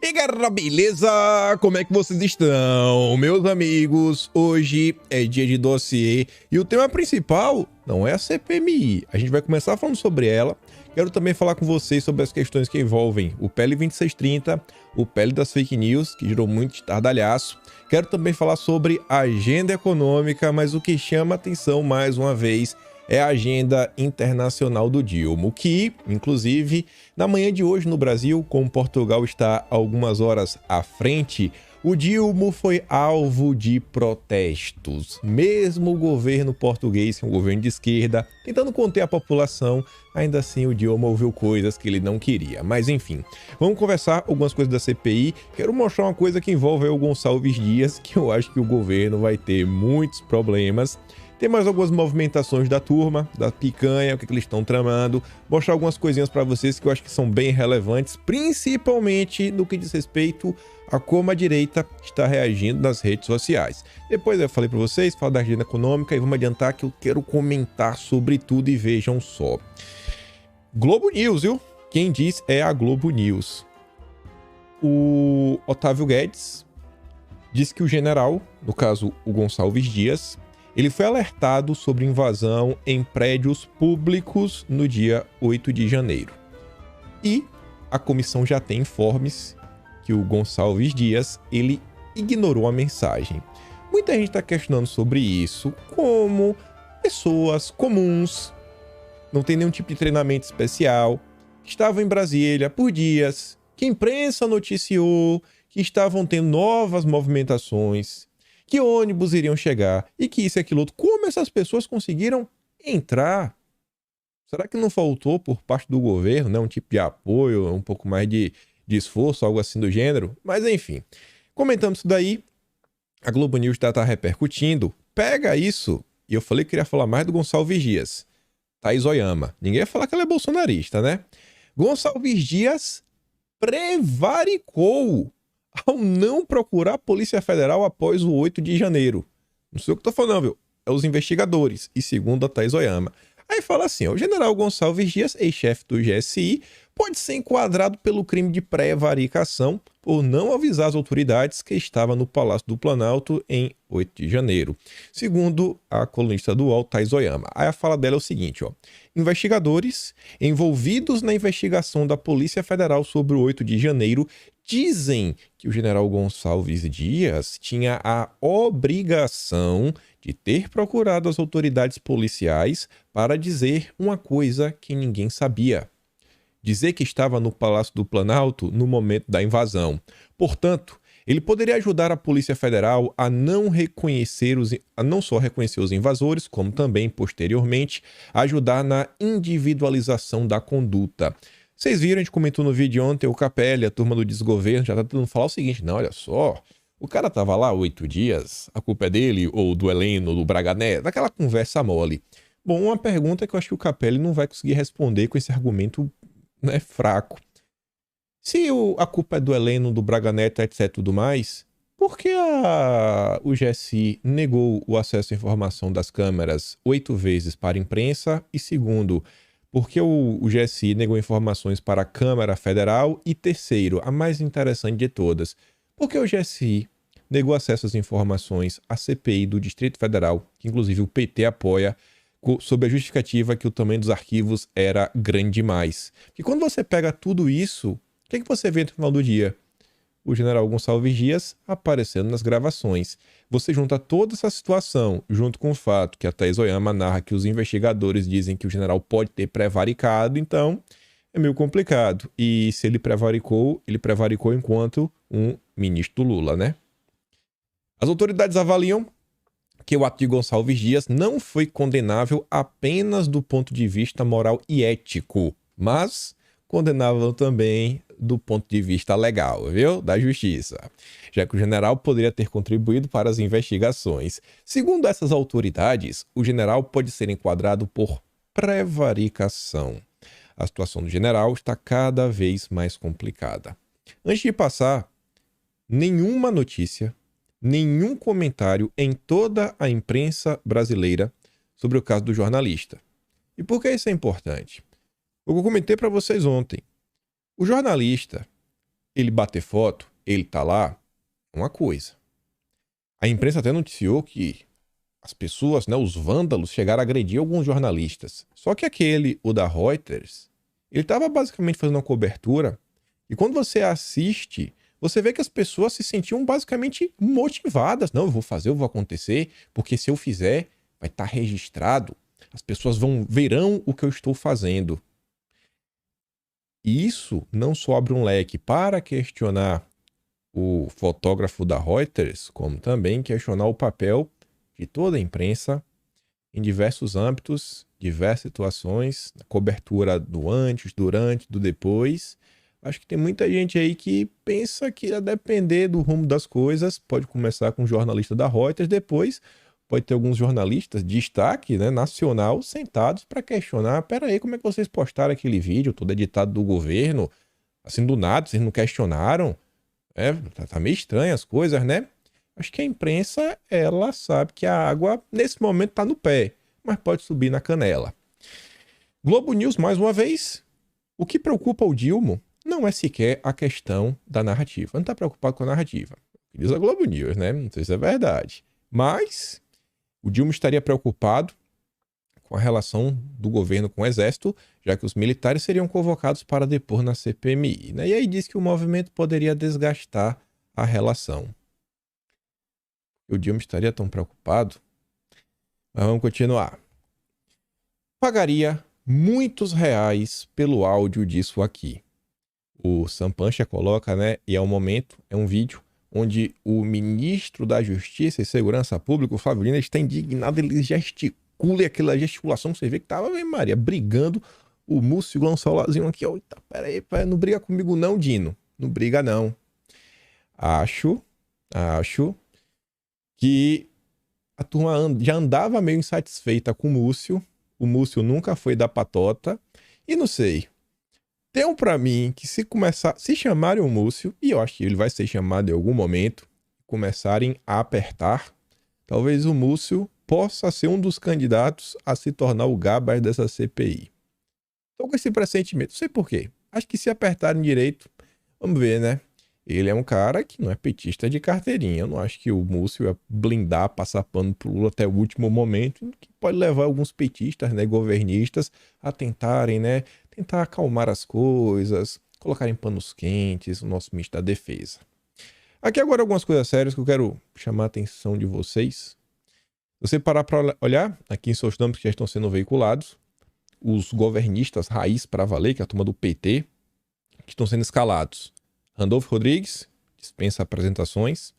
E galera, beleza? Como é que vocês estão, meus amigos? Hoje é dia de dossiê e o tema principal não é a CPMI. A gente vai começar falando sobre ela. Quero também falar com vocês sobre as questões que envolvem o PL 2630, o PL das fake news, que gerou muito estardalhaço. Quero também falar sobre a agenda econômica, mas o que chama atenção mais uma vez é a agenda internacional do Dilma, que, inclusive, na manhã de hoje no Brasil, como Portugal está algumas horas à frente, o Dilma foi alvo de protestos. Mesmo o governo português, um governo de esquerda, tentando conter a população, ainda assim o Dilma ouviu coisas que ele não queria. Mas enfim, vamos conversar algumas coisas da CPI. Quero mostrar uma coisa que envolve o Gonçalves Dias, que eu acho que o governo vai ter muitos problemas. Tem mais algumas movimentações da turma, da picanha, o que eles estão tramando. Mostrar algumas coisinhas para vocês que eu acho que são bem relevantes, principalmente no que diz respeito a como a direita está reagindo nas redes sociais. Depois eu falei para vocês, falo da agenda econômica e vamos adiantar que eu quero comentar sobre tudo e vejam só. Globo News, viu? Quem diz é a Globo News. O Otávio Guedes disse que o general, no caso o Gonçalves Dias, ele foi alertado sobre invasão em prédios públicos no dia 8 de janeiro. E a comissão já tem informes que o Gonçalves Dias, ele ignorou a mensagem. Muita gente está questionando sobre isso, como pessoas comuns, não tem nenhum tipo de treinamento especial, que estavam em Brasília por dias, que a imprensa noticiou que estavam tendo novas movimentações, que ônibus iriam chegar e que isso e aquilo outro. Como essas pessoas conseguiram entrar? Será que não faltou por parte do governo, né, um tipo de apoio, um pouco mais de esforço, algo assim do gênero? Mas enfim, comentando isso daí, a Globo News tá repercutindo. Pega isso, e eu falei que queria falar mais do Gonçalves Dias, Thaís Oyama. Ninguém ia falar que ela é bolsonarista, né? Gonçalves Dias prevaricou ao não procurar a Polícia Federal após o 8 de janeiro. Não sei o que tô falando, viu? É os investigadores. E segundo a Thaís Oyama. Aí fala assim, ó, o general Gonçalves Dias, ex-chefe do GSI, pode ser enquadrado pelo crime de prevaricação por não avisar as autoridades que estava no Palácio do Planalto em 8 de janeiro. Segundo a colunista do UOL, Thaís Oyama. Aí a fala dela é o seguinte, ó. Investigadores envolvidos na investigação da Polícia Federal sobre o 8 de janeiro dizem que o general Gonçalves Dias tinha a obrigação de ter procurado as autoridades policiais para dizer uma coisa que ninguém sabia. Dizer que estava no Palácio do Planalto no momento da invasão. Portanto, ele poderia ajudar a Polícia Federal a não só reconhecer os invasores, como também, posteriormente, ajudar na individualização da conduta. Vocês viram, a gente comentou no vídeo ontem, o Capelli, a turma do desgoverno, já tá tentando falar o seguinte, não, olha só, o cara tava lá 8 dias, a culpa é dele, ou do Heleno, do Braga Neto, daquela conversa mole. Bom, uma pergunta que eu acho que o Capelli não vai conseguir responder com esse argumento, né, fraco. Se a culpa é do Heleno, do Braga Neto, etc, tudo mais, por que o GSI negou o acesso à informação das câmeras 8 vezes para a imprensa? E segundo, porque o GSI negou informações para a Câmara Federal? E terceiro, a mais interessante de todas, porque o GSI negou acesso às informações à CPI do Distrito Federal, que inclusive o PT apoia, sob a justificativa que o tamanho dos arquivos era grande demais. Porque quando você pega tudo isso, o que você vê no final do dia? O general Gonçalves Dias aparecendo nas gravações. Você junta toda essa situação, junto com o fato que a Thaís Oyama narra que os investigadores dizem que o general pode ter prevaricado, então é meio complicado. E se ele prevaricou enquanto um ministro do Lula, né? As autoridades avaliam que o ato de Gonçalves Dias não foi condenável apenas do ponto de vista moral e ético, mas condenável também do ponto de vista legal, viu? Da justiça, já que o general poderia ter contribuído para as investigações. Segundo essas autoridades, o general pode ser enquadrado por prevaricação. A situação do general está cada vez mais complicada. Antes de passar, nenhuma notícia, nenhum comentário em toda a imprensa brasileira sobre o caso do jornalista. E por que isso é importante? Eu comentei para vocês ontem. O jornalista, ele bater foto, ele tá lá, é uma coisa. A imprensa até noticiou que as pessoas, né, os vândalos, chegaram a agredir alguns jornalistas. Só que o da Reuters, ele estava basicamente fazendo uma cobertura e quando você assiste, você vê que as pessoas se sentiam basicamente motivadas. Não, eu vou fazer, eu vou acontecer, porque se eu fizer, vai estar registrado. As pessoas verão o que eu estou fazendo. E isso não só abre um leque para questionar o fotógrafo da Reuters, como também questionar o papel de toda a imprensa em diversos âmbitos, diversas situações, na cobertura do antes, durante, do depois. Acho que tem muita gente aí que pensa que, a depender do rumo das coisas, pode começar com um jornalista da Reuters, depois pode ter alguns jornalistas de destaque, né, nacional, sentados para questionar: peraí, como é que vocês postaram aquele vídeo todo editado do governo? Assim, do nada, vocês não questionaram? Tá meio estranho as coisas, né? Acho que a imprensa, ela sabe que a água, nesse momento, tá no pé, mas pode subir na canela. Globo News, mais uma vez, o que preocupa o Dilma não é sequer a questão da narrativa. Não está preocupado com a narrativa. Diz a Globo News, né? Não sei se é verdade. Mas o Dilma estaria preocupado com a relação do governo com o Exército, já que os militares seriam convocados para depor na CPMI, né? E aí diz que o movimento poderia desgastar a relação. O Dilma estaria tão preocupado? Mas vamos continuar. Pagaria muitos reais pelo áudio disso aqui. O Sampancha coloca, né? E é um momento, é um vídeo onde o ministro da Justiça e Segurança Pública, o Flávio Dino, está indignado, ele gesticula, e aquela gesticulação você vê que tava, Maria, brigando. O Múcio lançou o lazinho aqui, ó. Peraí, não briga comigo não, Dino. Não briga não. Acho que a turma já andava meio insatisfeita com o Múcio. O Múcio nunca foi da patota. E não sei. Tem pra mim que se chamarem o Múcio, e eu acho que ele vai ser chamado em algum momento, começarem a apertar, talvez o Múcio possa ser um dos candidatos a se tornar o Gabas dessa CPI. Tô com esse pressentimento, não sei por quê. Acho que se apertarem direito, vamos ver, né? Ele é um cara que não é petista de carteirinha. Eu não acho que o Múcio ia blindar, passar pano pro Lula até o último momento, que pode levar alguns petistas, né, governistas, a tentarem, né, tentar acalmar as coisas, colocarem panos quentes, o nosso ministro da Defesa. Aqui agora algumas coisas sérias que eu quero chamar a atenção de vocês. Se você parar para olhar aqui em seus nomes que já estão sendo veiculados, os governistas raiz para valer, que é a turma do PT, que estão sendo escalados. Randolfo Rodrigues, dispensa apresentações.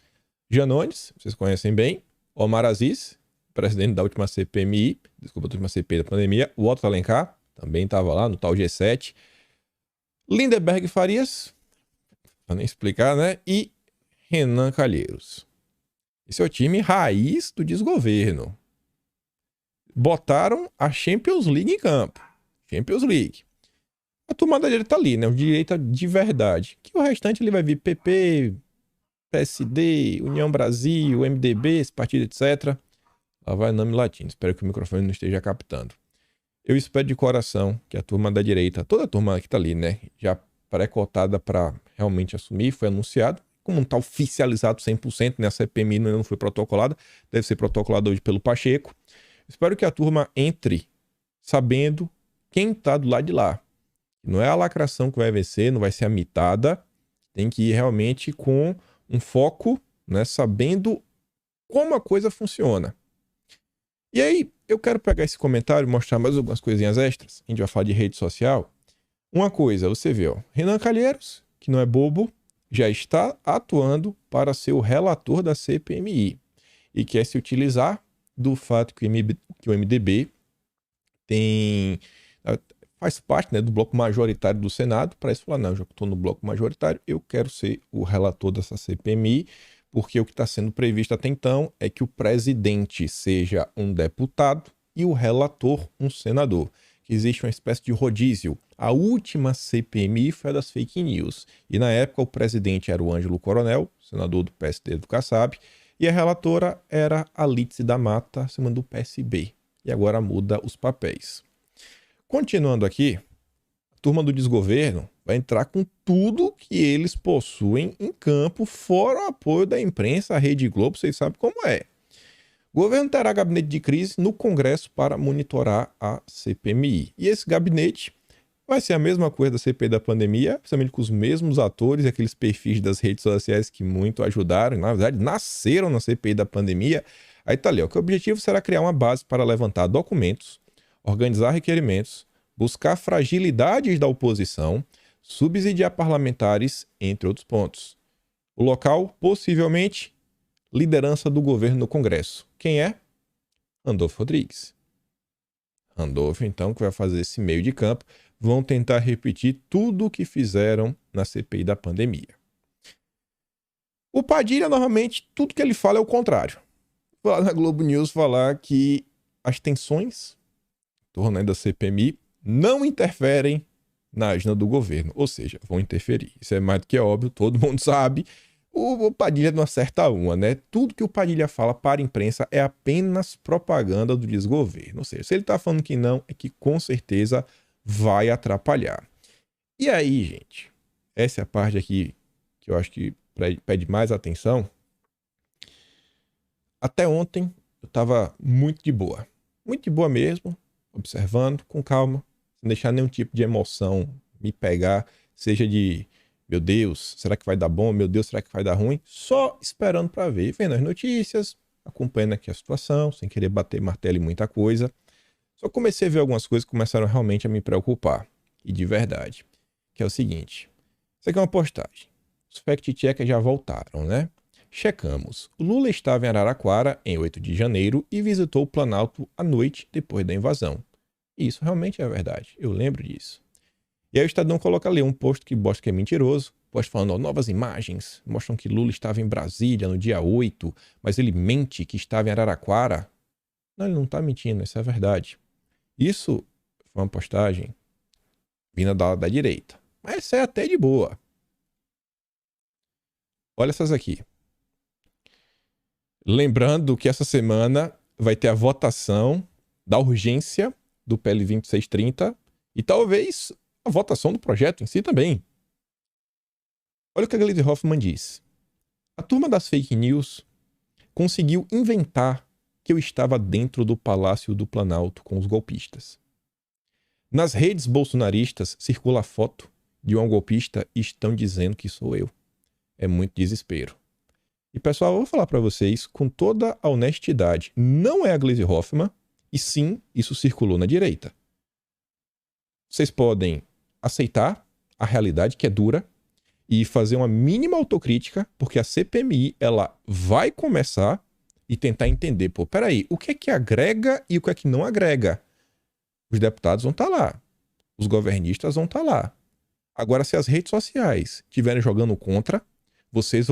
Janones, vocês conhecem bem. Omar Aziz, presidente da última CPMI, desculpa, da última CPI da pandemia. O Otto Alencar, também estava lá no tal G7. Lindeberg Farias, para nem explicar, né? E Renan Calheiros. Esse é o time raiz do desgoverno. Botaram a Champions League em campo. Champions League. A turma da direita ali, né? O direita de verdade. Que o restante ele vai vir PP, PSD, União Brasil, MDB, esse partido, etc. Lá vai nome latino. Espero que o microfone não esteja captando. Eu espero de coração que a turma da direita, toda a turma que tá ali, né? Já pré-cotada para realmente assumir, foi anunciado. Como não tá oficializado 100%, né? A CPMI ainda não foi protocolada. Deve ser protocolada hoje pelo Pacheco. Espero que a turma entre sabendo quem tá do lado de lá. Não é a lacração que vai vencer, não vai ser a mitada. Tem que ir realmente com um foco, né, sabendo como a coisa funciona. E aí, eu quero pegar esse comentário e mostrar mais algumas coisinhas extras. A gente vai falar de rede social. Uma coisa, você vê, ó, Renan Calheiros, que não é bobo, já está atuando para ser o relator da CPMI e quer se utilizar do fato que o MDB faz parte, né, do bloco majoritário do Senado, para isso falar, não, já que estou no bloco majoritário, eu quero ser o relator dessa CPMI, porque o que está sendo previsto até então é que o presidente seja um deputado e o relator um senador. Que existe uma espécie de rodízio. A última CPMI foi a das fake news. E na época o presidente era o Ângelo Coronel, senador do PSD do Kassab, e a relatora era a Lídice da Mata, semana do PSB. E agora muda os papéis. Continuando aqui, A turma do desgoverno vai entrar com tudo que eles possuem em campo, fora o apoio da imprensa, a Rede Globo, vocês sabem como é. O governo terá gabinete de crise no Congresso para monitorar a CPMI. E esse gabinete vai ser a mesma coisa da CPI da pandemia, principalmente com os mesmos atores e aqueles perfis das redes sociais que muito ajudaram, na verdade, nasceram na CPI da pandemia. Aí tá ali, ó, que o objetivo será criar uma base para levantar documentos, organizar requerimentos, buscar fragilidades da oposição, subsidiar parlamentares, entre outros pontos. O local, possivelmente, liderança do governo no Congresso. Quem é? Randolfo Rodrigues. Randolfo, então, que vai fazer esse meio de campo, vão tentar repetir tudo o que fizeram na CPI da pandemia. O Padilha, normalmente, tudo que ele fala é o contrário. Vai lá na Globo News falar que as tensões em torno da CPMI não interferem na agenda do governo, ou seja, vão interferir. Isso é mais do que óbvio, todo mundo sabe. O Padilha não acerta uma, né? Tudo que o Padilha fala para a imprensa é apenas propaganda do desgoverno. Ou seja, se ele está falando que não, é que com certeza vai atrapalhar. E aí, gente, essa é a parte aqui que eu acho que pede mais atenção. Até ontem eu estava muito de boa mesmo, observando com calma, sem deixar nenhum tipo de emoção me pegar, seja de meu Deus, será que vai dar bom? Meu Deus, será que vai dar ruim? Só esperando para ver, vendo as notícias, acompanhando aqui a situação, sem querer bater martelo em muita coisa. Só comecei a ver algumas coisas que começaram realmente a me preocupar. E de verdade. Que é o seguinte. Isso aqui é uma postagem. Os fact-checkers já voltaram, né? Checamos. O Lula estava em Araraquara em 8 de janeiro e visitou o Planalto à noite depois da invasão. E isso realmente é verdade. Eu lembro disso. E aí o Estadão coloca ali um post que mostra que é mentiroso. Post falando, ó, novas imagens. Mostram que Lula estava em Brasília no dia 8, mas ele mente que estava em Araraquara. Não, ele não está mentindo, isso é verdade. Isso foi uma postagem vinda da direita. Mas essa é até de boa. Olha essas aqui. Lembrando que essa semana vai ter a votação da urgência do PL 2630 e talvez a votação do projeto em si também. Olha o que a Gleisi Hoffmann diz. A turma das fake news conseguiu inventar que eu estava dentro do Palácio do Planalto com os golpistas. Nas redes bolsonaristas circula a foto de um golpista e estão dizendo que sou eu. É muito desespero. E pessoal, eu vou falar para vocês com toda a honestidade. Não é a Gleisi Hoffmann, e sim, isso circulou na direita. Vocês podem aceitar a realidade que é dura e fazer uma mínima autocrítica, porque a CPMI ela vai começar e tentar entender, pô, peraí, o que é que agrega e o que é que não agrega? Os deputados vão estar lá, os governistas vão estar lá. Agora, se as redes sociais estiverem jogando contra, vocês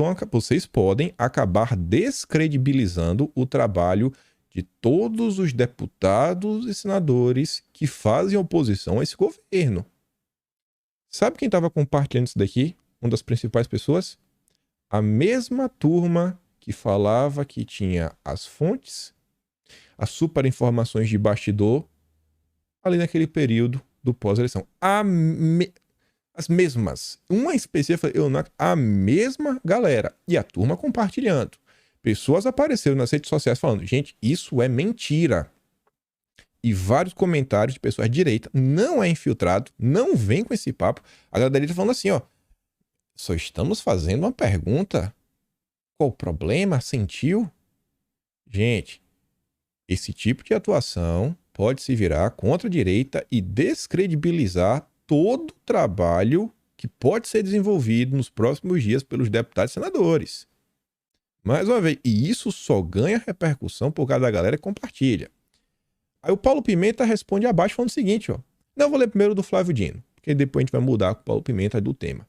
podem acabar descredibilizando o trabalho de todos os deputados e senadores que fazem oposição a esse governo. Sabe quem estava compartilhando isso daqui? Uma das principais pessoas? A mesma turma que falava que tinha as fontes, as super informações de bastidor, ali naquele período do pós-eleição. As mesmas. Uma específica, a mesma galera. E a turma compartilhando. Pessoas apareceram nas redes sociais falando, gente, isso é mentira. E vários comentários de pessoas de direita, não é infiltrado, não vem com esse papo. A galera da direita falando assim, ó, só estamos fazendo uma pergunta. Qual o problema? Sentiu? Gente, esse tipo de atuação pode se virar contra a direita e descredibilizar todo o trabalho que pode ser desenvolvido nos próximos dias pelos deputados e senadores. Mais uma vez, e isso só ganha repercussão por causa da galera que compartilha. Aí o Paulo Pimenta responde abaixo falando o seguinte, ó. Não, eu vou ler primeiro do Flávio Dino, porque depois a gente vai mudar com o Paulo Pimenta do tema.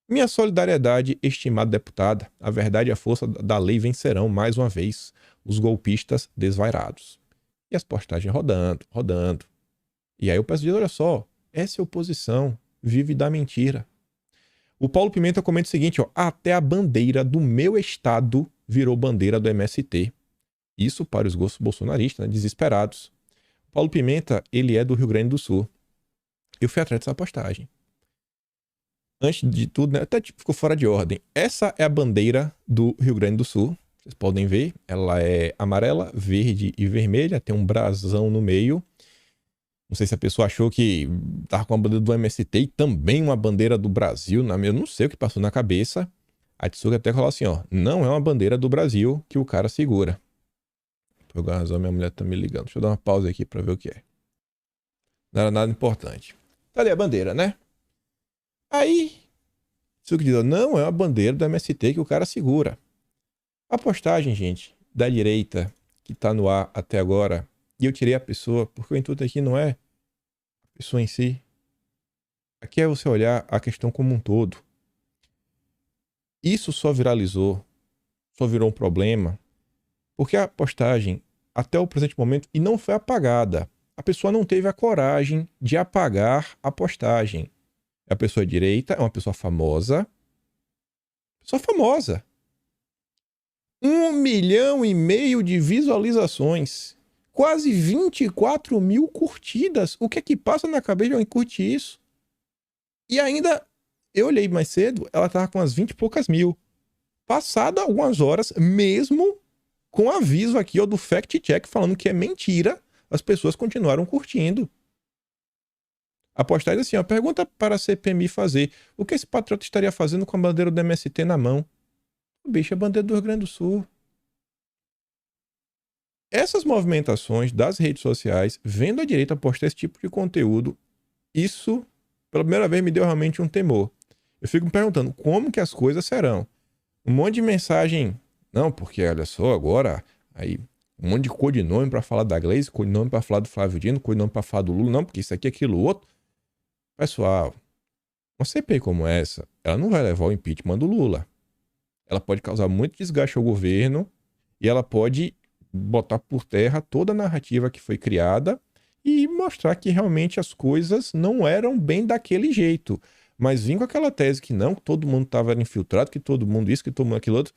Minha solidariedade, estimada deputada, a verdade e a força da lei vencerão mais uma vez os golpistas desvairados. E as postagens rodando. E aí o pessoal diz, olha só, essa é oposição, vive da mentira. O Paulo Pimenta comenta o seguinte, ó, até a bandeira do meu estado virou bandeira do MST. Isso para os bolsonaristas, né, desesperados. O Paulo Pimenta, ele é do Rio Grande do Sul. Eu fui atrás dessa postagem. Antes de tudo, né, até ficou fora de ordem. Essa é a bandeira do Rio Grande do Sul. Vocês podem ver, ela é amarela, verde e vermelha, tem um brasão no meio. Não sei se a pessoa achou que tava com a bandeira do MST e também uma bandeira do Brasil. Eu não sei o que passou na cabeça. A Tsuga até falou assim, ó, não é uma bandeira do Brasil que o cara segura. Por alguma razão, minha mulher tá me ligando. Deixa eu dar uma pausa aqui pra ver o que é. Não era nada importante. Tá ali a bandeira, né? Aí, Tsuga diz, não é uma bandeira do MST que o cara segura. A postagem, gente, da direita, que tá no ar até agora, e eu tirei a pessoa, porque o intuito aqui não é a pessoa em si. Aqui é você olhar a questão como um todo. Isso só viralizou, só virou um problema, porque a postagem, até o presente momento, e não foi apagada. A pessoa não teve a coragem de apagar a postagem. É a pessoa direita, é uma pessoa famosa. Pessoa famosa. 1,5 milhão de visualizações. Quase 24 mil curtidas. O que é que passa na cabeça de alguém curtir isso? E ainda, eu olhei mais cedo, ela tava com umas 20 e poucas mil. Passado algumas horas, mesmo com aviso aqui ó, do Fact Check falando que é mentira, as pessoas continuaram curtindo. A postagem assim, ó, pergunta para a CPMI fazer o que esse patriota estaria fazendo com a bandeira do MST na mão. O bicho é a bandeira do Rio Grande do Sul. Essas movimentações das redes sociais, vendo a direita postar esse tipo de conteúdo, isso, pela primeira vez, me deu realmente um temor. Eu fico me perguntando como que as coisas serão. Um monte de mensagem, não, porque olha só, agora, aí, um monte de codinome para falar da Gleisi, codinome para falar do Flávio Dino, codinome para falar do Lula, não, porque isso aqui, aquilo, outro. Pessoal, uma CPI como essa, ela não vai levar ao impeachment do Lula. Ela pode causar muito desgaste ao governo e ela pode botar por terra toda a narrativa que foi criada e mostrar que realmente as coisas não eram bem daquele jeito. Mas vim com aquela tese que não, que todo mundo estava infiltrado, que todo mundo isso, que todo mundo aquilo outro.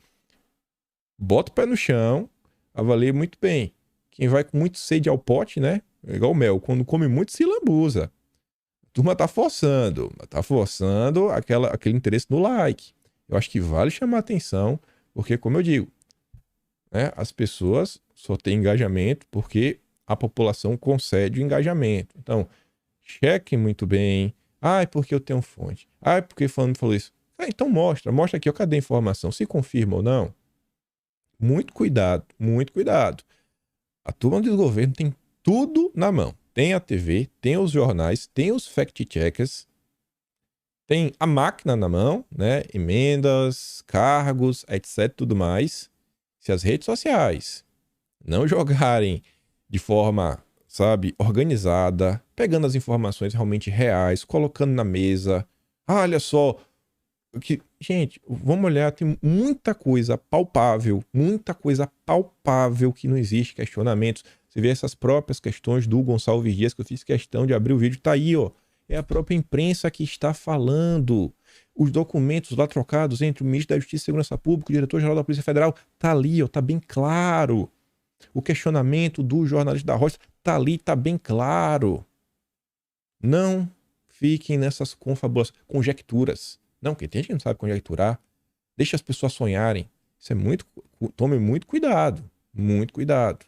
Bota o pé no chão, avalie muito bem. Quem vai com muito sede ao pote, né? É igual o mel, quando come muito se lambuza. A turma tá forçando aquele interesse no like. Eu acho que vale chamar atenção, porque como eu digo, né, as pessoas só têm engajamento porque a população concede o engajamento. Então, chequem muito bem. Ah, é porque eu tenho fonte. Ah, é porque fulano falou isso. Ah, então mostra aqui, ó, cadê a informação? Se confirma ou não. Muito cuidado, muito cuidado. A turma do governo tem tudo na mão. Tem a TV, tem os jornais, tem os fact-checkers, tem a máquina na mão, né? Emendas, cargos, etc, tudo mais. Se as redes sociais não jogarem de forma, sabe, organizada, pegando as informações realmente reais, colocando na mesa. Ah, olha só, que, gente, vamos olhar, tem muita coisa palpável que não existe, questionamentos. Você vê essas próprias questões do Gonçalves Dias, que eu fiz questão de abrir o vídeo, tá aí, ó. É a própria imprensa que está falando. Os documentos lá trocados entre o ministro da Justiça e Segurança Pública e o diretor-geral da Polícia Federal, tá ali, ó, tá bem claro. O questionamento do jornalista da Rocha tá ali, tá bem claro. Não fiquem nessas conjecturas. Não, porque tem gente que não sabe conjecturar. Deixa as pessoas sonharem. Isso é muito... Tome muito cuidado. Muito cuidado.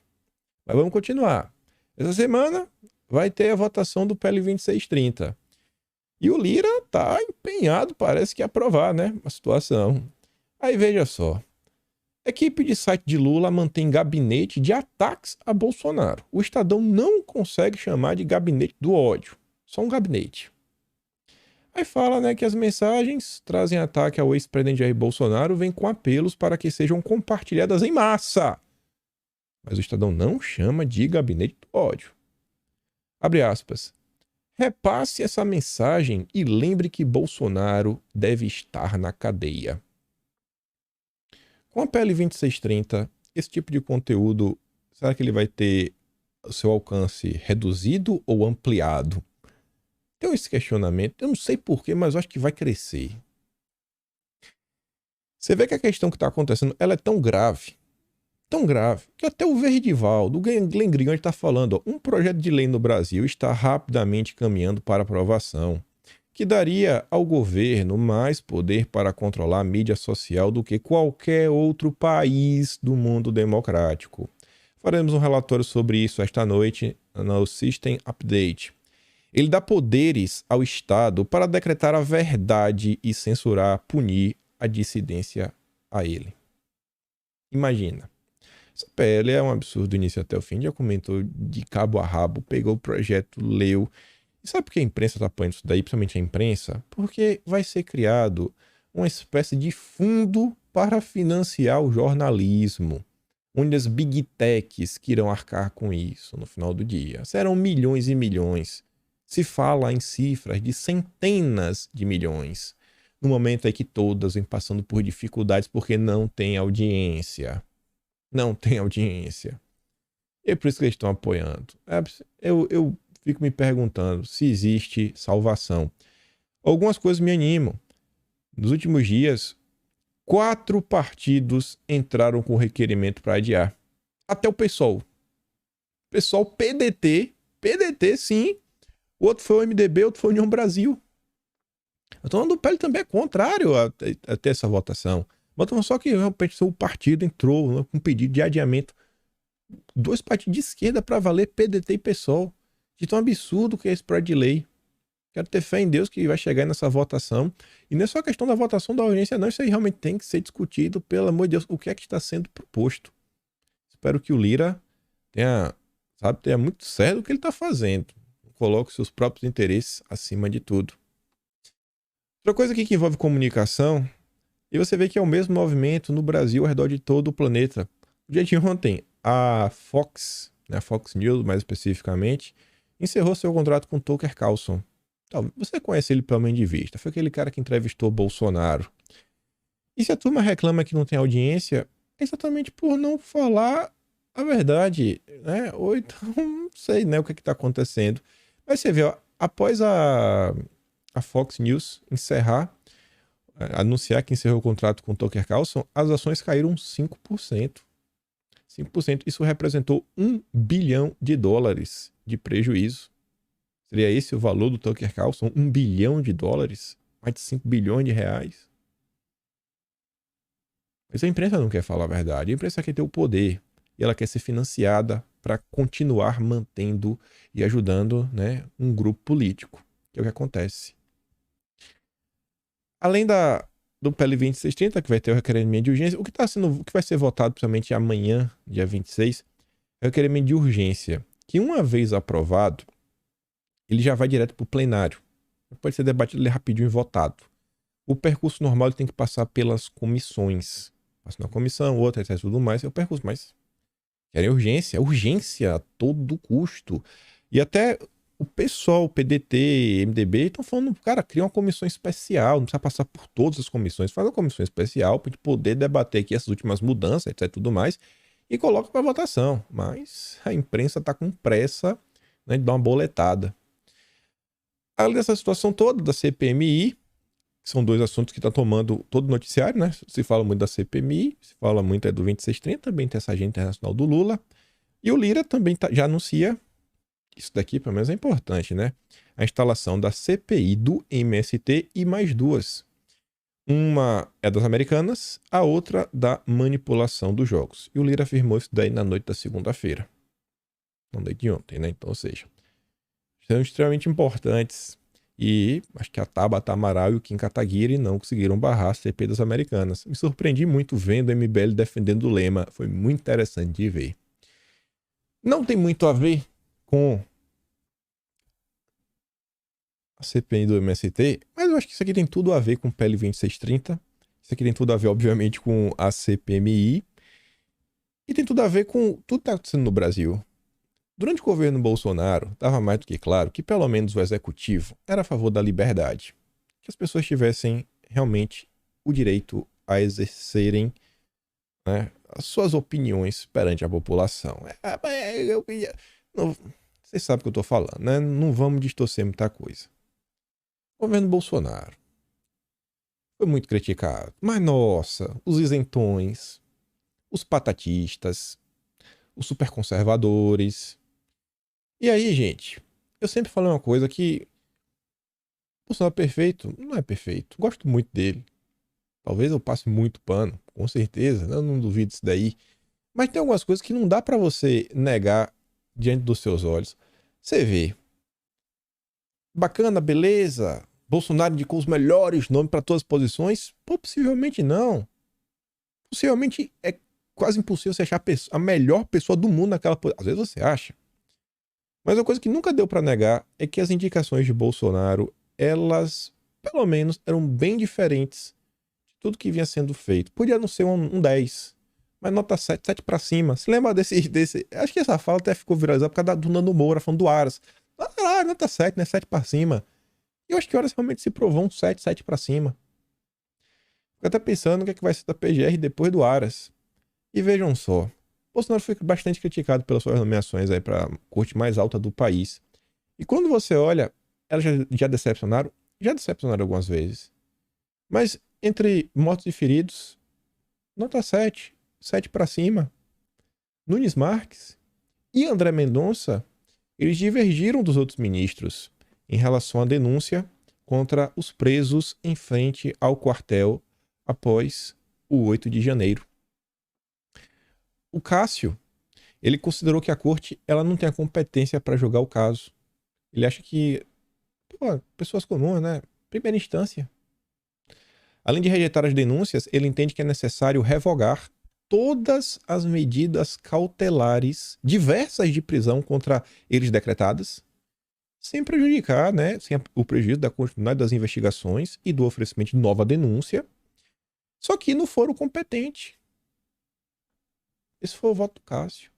Mas vamos continuar. Essa semana vai ter a votação do PL 2630. E o Lira tá empenhado, parece que aprovar, né? A situação. Aí veja só. Equipe de site de Lula mantém gabinete de ataques a Bolsonaro. O Estadão não consegue chamar de gabinete do ódio. Só um gabinete. Aí fala, né, que as mensagens trazem ataque ao ex-presidente Jair Bolsonaro vêm com apelos para que sejam compartilhadas em massa. Mas o Estadão não chama de gabinete do ódio. Abre aspas. Repasse essa mensagem e lembre que Bolsonaro deve estar na cadeia. Com a PL 2630, esse tipo de conteúdo, será que ele vai ter o seu alcance reduzido ou ampliado? Tem esse questionamento, eu não sei porquê, mas eu acho que vai crescer. Você vê que a questão que está acontecendo, ela é tão grave, tão grave que até o Verdival, do Glenn Green, está falando, ó, um projeto de lei no Brasil está rapidamente caminhando para aprovação, que daria ao governo mais poder para controlar a mídia social do que qualquer outro país do mundo democrático. Faremos um relatório sobre isso esta noite no System Update. Ele dá poderes ao Estado para decretar a verdade e censurar, punir a dissidência a ele. Imagina. Essa PL é um absurdo do início até o fim. Já comentou de cabo a rabo, pegou o projeto, leu. E sabe por que a imprensa está apoiando isso daí, principalmente a imprensa? Porque vai ser criado uma espécie de fundo para financiar o jornalismo, onde as big techs que irão arcar com isso no final do dia. Serão milhões e milhões. Se fala em cifras de centenas de milhões. No momento em que todas vêm passando por dificuldades porque não tem audiência. Não tem audiência. E é por isso que eles estão apoiando. Eu fico me perguntando se existe salvação. Algumas coisas me animam. Nos últimos dias, 4 partidos entraram com requerimento para adiar. Até o PSOL. PSOL, PDT sim. O outro foi o MDB, o outro foi a União Brasil. Então o PL também é contrário a ter essa votação. Mas só que realmente o partido entrou, né, com um pedido de adiamento. 2 partidos de esquerda para valer PDT e PSOL. De tão absurdo que é esse projeto de lei. Quero ter fé em Deus que vai chegar nessa votação. E não é só a questão da votação da urgência, não. Isso aí realmente tem que ser discutido, pelo amor de Deus. O que é que está sendo proposto? Espero que o Lira tenha muito certo do que ele está fazendo. Coloque seus próprios interesses acima de tudo. Outra coisa aqui que envolve comunicação, e você vê que é o mesmo movimento no Brasil ao redor de todo o planeta. No dia de ontem, a Fox, né, a Fox News mais especificamente, encerrou seu contrato com Tucker Carlson. Então, você conhece ele pelo menos de vista. Foi aquele cara que entrevistou Bolsonaro. E se a turma reclama que não tem audiência, é exatamente por não falar a verdade, né? Ou então, não sei, né, o que está acontecendo. Mas você vê, ó, após a Fox News anunciar que encerrou o contrato com Tucker Carlson, as ações caíram 5%. 5%. Isso representou $1 bilhão de prejuízo. Seria esse o valor do Tucker Carlson? $1 bilhão? Mais de 5 bilhões de reais. Mas a imprensa não quer falar a verdade. A imprensa quer ter o poder. E ela quer ser financiada para continuar mantendo e ajudando, né, um grupo político. Que é o que acontece. Além do PL 2630, que vai ter o requerimento de urgência, o que vai ser votado principalmente amanhã, dia 26, é o requerimento de urgência, que uma vez aprovado, ele já vai direto para o plenário. Pode ser debatido rapidinho e votado. O percurso normal ele tem que passar pelas comissões. Passa na comissão, outra, etc. Tudo mais, é o percurso, mas querem urgência a todo custo. E até o pessoal, o PDT, MDB, estão falando, cara, cria uma comissão especial, não precisa passar por todas as comissões, faz uma comissão especial para a gente poder debater aqui essas últimas mudanças, etc. Tudo mais, e coloca para votação. Mas a imprensa está com pressa, né, de dar uma boletada. Além dessa situação toda da CPMI, que são 2 assuntos que estão tomando todo o noticiário, né? Se fala muito da CPMI, se fala muito do 2630, também tem essa agenda internacional do Lula. E o Lira também já anuncia, isso daqui pelo menos é importante, né? A instalação da CPI do MST e mais 2. Uma é das Americanas, a outra da manipulação dos jogos. E o Lira afirmou isso daí na noite da segunda-feira. Na noite de ontem, né? Então, ou seja, são extremamente importantes. E acho que a Tabata Amaral e o Kim Kataguiri não conseguiram barrar a CPI das Americanas. Me surpreendi muito vendo o MBL defendendo o lema. Foi muito interessante de ver. Não tem muito a ver com a CPI do MST, mas eu acho que isso aqui tem tudo a ver com o PL 2630. Isso aqui tem tudo a ver, obviamente, com a CPMI. E tem tudo a ver com tudo que está acontecendo no Brasil. Durante o governo Bolsonaro, estava mais do que claro que pelo menos o executivo era a favor da liberdade. Que as pessoas tivessem realmente o direito a exercerem, né, as suas opiniões perante a população. Vocês sabem o que eu estou falando, né? Não vamos distorcer muita coisa. O governo Bolsonaro foi muito criticado. Mas, nossa, os isentões, os patatistas, os superconservadores. E aí, gente, eu sempre falei uma coisa que Bolsonaro é perfeito? Não é perfeito. Gosto muito dele. Talvez eu passe muito pano, com certeza, né? Eu não duvido disso daí. Mas tem algumas coisas que não dá pra você negar diante dos seus olhos. Você vê, bacana, beleza. Bolsonaro indicou os melhores nomes para todas as posições? Pô, possivelmente não. Possivelmente é quase impossível você achar a melhor pessoa do mundo naquela posição. Às vezes você acha. Mas uma coisa que nunca deu pra negar é que as indicações de Bolsonaro, elas, pelo menos, eram bem diferentes de tudo que vinha sendo feito. Podia não ser um 10, mas nota 7, 7 pra cima. Se lembra desse. Acho que essa fala até ficou viralizada por causa do Nando Moura, falando do Aras. Ah, nota 7, né? 7 pra cima. E eu acho que o Aras realmente se provou um 7, 7 pra cima. Fico até pensando o que é que vai ser da PGR depois do Aras. E vejam só. Bolsonaro foi bastante criticado pelas suas nomeações aí para a corte mais alta do país. E quando você olha, elas já decepcionaram? Já decepcionaram algumas vezes. Mas entre mortos e feridos, nota 7, 7 para cima. Nunes Marques e André Mendonça, eles divergiram dos outros ministros em relação à denúncia contra os presos em frente ao quartel após o 8 de janeiro. O Cássio, ele considerou que a corte ela não tem a competência para julgar o caso. Ele acha que, pô, pessoas comuns, né? Primeira instância. Além de rejeitar as denúncias, ele entende que é necessário revogar todas as medidas cautelares diversas de prisão contra eles decretadas, sem prejudicar, né? Sem o prejuízo da continuidade das investigações e do oferecimento de nova denúncia. Só que no foro competente. Esse foi o voto do Cássio.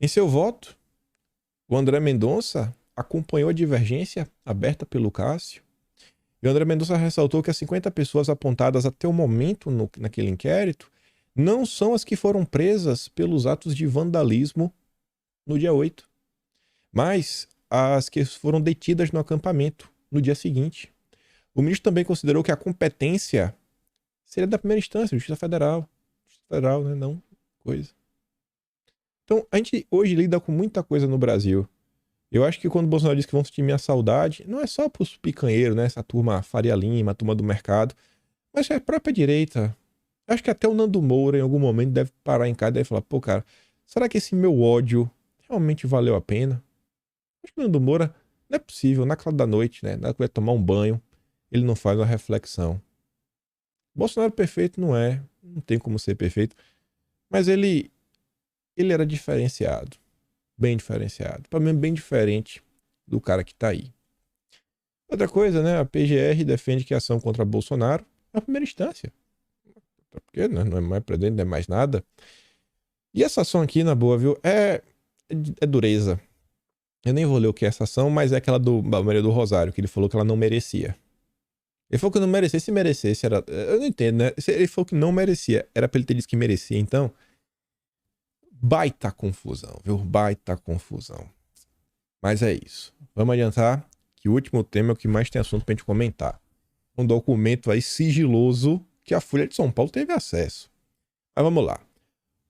Em seu voto, o André Mendonça acompanhou a divergência aberta pelo Cássio. E o André Mendonça ressaltou que as 50 pessoas apontadas até o momento naquele inquérito não são as que foram presas pelos atos de vandalismo no dia 8, mas as que foram detidas no acampamento no dia seguinte. O ministro também considerou que a competência seria da primeira instância, Justiça Federal. Justiça Federal, né? Não coisa. Então, a gente hoje lida com muita coisa no Brasil. Eu acho que quando o Bolsonaro diz que vão sentir minha saudade, não é só pros picanheiros, né? Essa turma Faria Lima, a turma do mercado, mas é a própria direita. Eu acho que até o Nando Moura, em algum momento, deve parar em casa e deve falar, pô, cara, será que esse meu ódio realmente valeu a pena? Acho que o Nando Moura não é possível, na calada da noite, né? Na hora que vai tomar um banho, ele não faz uma reflexão. Bolsonaro perfeito não tem como ser perfeito, mas ele era diferenciado, bem diferenciado, pelo menos bem diferente do cara que tá aí. Outra coisa, né, a PGR defende que a ação contra Bolsonaro é a primeira instância, porque não é mais presidente, não é mais nada. E essa ação aqui, na boa, viu, é dureza. Eu nem vou ler o que é essa ação, mas é aquela da Maria do Rosário, que ele falou que ela não merecia. Ele falou que não merecia, se merecesse era... Eu não entendo, né? Ele falou que não merecia, era pra ele ter dito que merecia, então... Baita confusão, viu? Baita confusão. Mas é isso. Vamos adiantar que o último tema é o que mais tem assunto pra gente comentar. Um documento aí sigiloso que a Folha de São Paulo teve acesso. Mas vamos lá.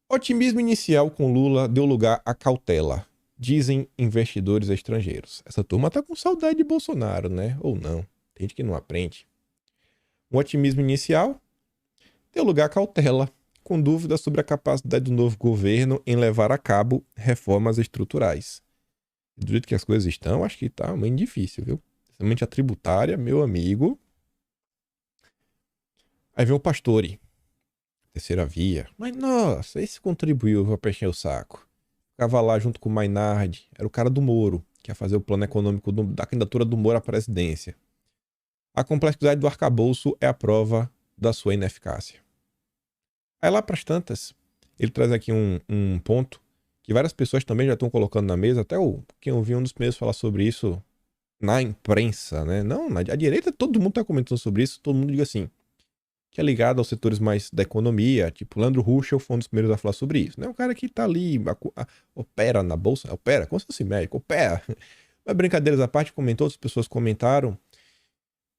Otimismo inicial com Lula deu lugar à cautela, dizem investidores estrangeiros. Essa turma tá com saudade de Bolsonaro, né? Ou não. Tem gente que não aprende. Um otimismo inicial deu lugar à cautela, com dúvidas sobre a capacidade do novo governo em levar a cabo reformas estruturais. Do jeito que as coisas estão, acho que tá muito difícil, viu? Principalmente a tributária, meu amigo. Aí vem o Pastore, terceira via. Mas nossa, esse contribuiu pra encher o saco. Ficava lá junto com o Maynard, era o cara do Moro, que ia fazer o plano econômico da candidatura do Moro à presidência. A complexidade do arcabouço é a prova da sua ineficácia. Aí lá pras tantas, ele traz aqui um ponto que várias pessoas também já estão colocando na mesa, até quem ouviu um dos primeiros falar sobre isso na imprensa, né? Não, a direita todo mundo tá comentando sobre isso, todo mundo diga assim, que é ligado aos setores mais da economia, tipo Leandro Ruschel foi um dos primeiros a falar sobre isso, né? Um cara que tá ali, opera na bolsa, opera, como se fosse médico, opera. Mas brincadeiras à parte, comentou, outras pessoas comentaram,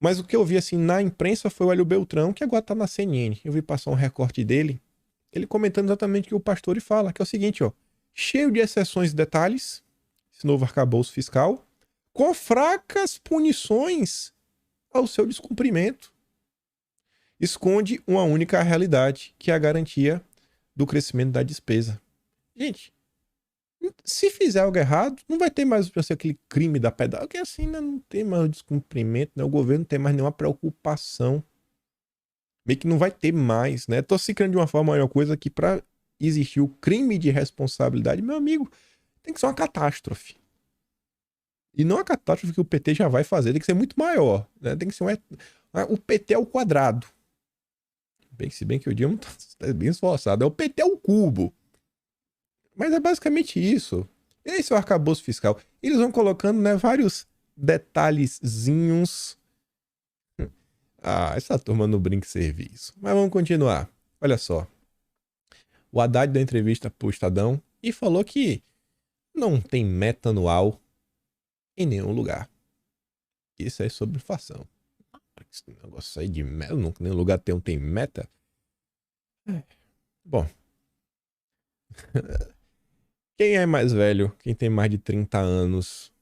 Mas o que eu vi assim na imprensa foi o Hélio Beltrão, que agora tá na CNN. Eu vi passar um recorte dele, ele comentando exatamente o que o Pastore fala, que é o seguinte, ó. Cheio de exceções e detalhes, esse novo arcabouço fiscal, com fracas punições ao seu descumprimento. Esconde uma única realidade, que é a garantia do crescimento da despesa. Gente, se fizer algo errado, não vai ter mais aquele crime da pedala, que assim, né? Não tem mais o descumprimento, né? O governo não tem mais nenhuma preocupação. Meio que não vai ter mais, né? Tô se criando de uma forma maior coisa que para existir o crime de responsabilidade, meu amigo, tem que ser uma catástrofe. E não a catástrofe que o PT já vai fazer, tem que ser muito maior, né? Tem que ser o PT ao quadrado. Se bem que o Dilma tá bem esforçado. É o PT ao cubo. Mas é basicamente isso. Esse é o arcabouço fiscal. Eles vão colocando, né, vários detalhezinhos. Ah, essa turma não brinca serviço. Mas vamos continuar. Olha só. O Haddad deu entrevista pro Estadão e falou que não tem meta anual em nenhum lugar. Isso é sobre inflação. Esse negócio aí de meta, nenhum lugar tem meta. Bom. Quem é mais velho, quem tem mais de 30 anos,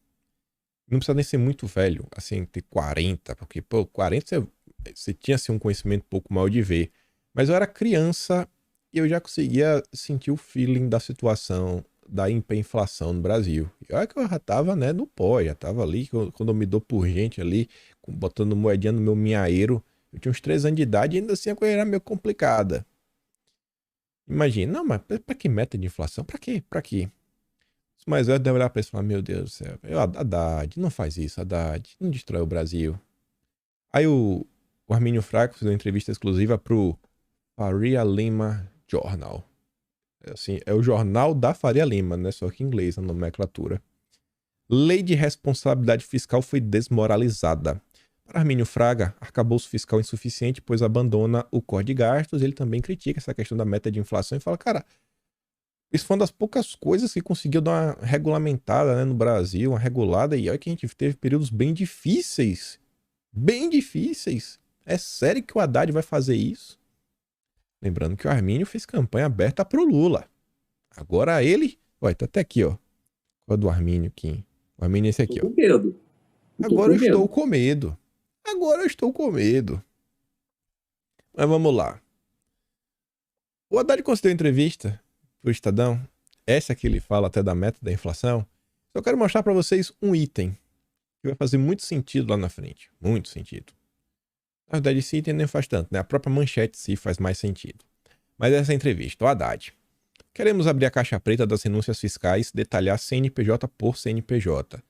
não precisa nem ser muito velho, assim, ter 40, porque, pô, 40 você tinha, assim, um conhecimento um pouco maior de ver. Mas eu era criança e eu já conseguia sentir o feeling da situação da hiperinflação no Brasil. E olha que eu já tava, né, no pó, já tava ali, quando eu me dou por gente ali, botando moedinha no meu minhaeiro, eu tinha uns 3 anos de idade e ainda assim a coisa era meio complicada. Imagina, não, mas pra que meta de inflação? Pra quê? Pra quê? Mas eu devo olhar pra isso e falar, meu Deus do céu, Haddad, não faz isso, Haddad, não destrói o Brasil. Aí o Armínio Fraco fez uma entrevista exclusiva pro Faria Lima Journal. Assim, é o jornal da Faria Lima, né? Só que em inglês, a nomenclatura. Lei de responsabilidade fiscal foi desmoralizada. Para Armínio Fraga, arcabouço fiscal insuficiente, pois abandona o corte de gastos. Ele também critica essa questão da meta de inflação e fala, cara, isso foi uma das poucas coisas que conseguiu dar uma regulamentada, né, no Brasil, uma regulada, e olha que a gente teve períodos bem difíceis. Bem difíceis. É sério que o Haddad vai fazer isso? Lembrando que o Armínio fez campanha aberta pro Lula. Agora ele... Olha, tá até aqui, ó. Qual é do Armínio aqui? O Armínio é esse aqui, ó. Com medo. Agora eu estou com medo. Agora eu estou com medo. Mas vamos lá. O Haddad concedeu entrevista pro Estadão. Essa que ele fala até da meta da inflação. Eu quero mostrar para vocês um item que vai fazer muito sentido lá na frente. Muito sentido. Na verdade, esse item nem faz tanto, né? A própria manchete em si faz mais sentido. Mas essa entrevista, o Haddad. Queremos abrir a caixa preta das renúncias fiscais, detalhar CNPJ por CNPJ.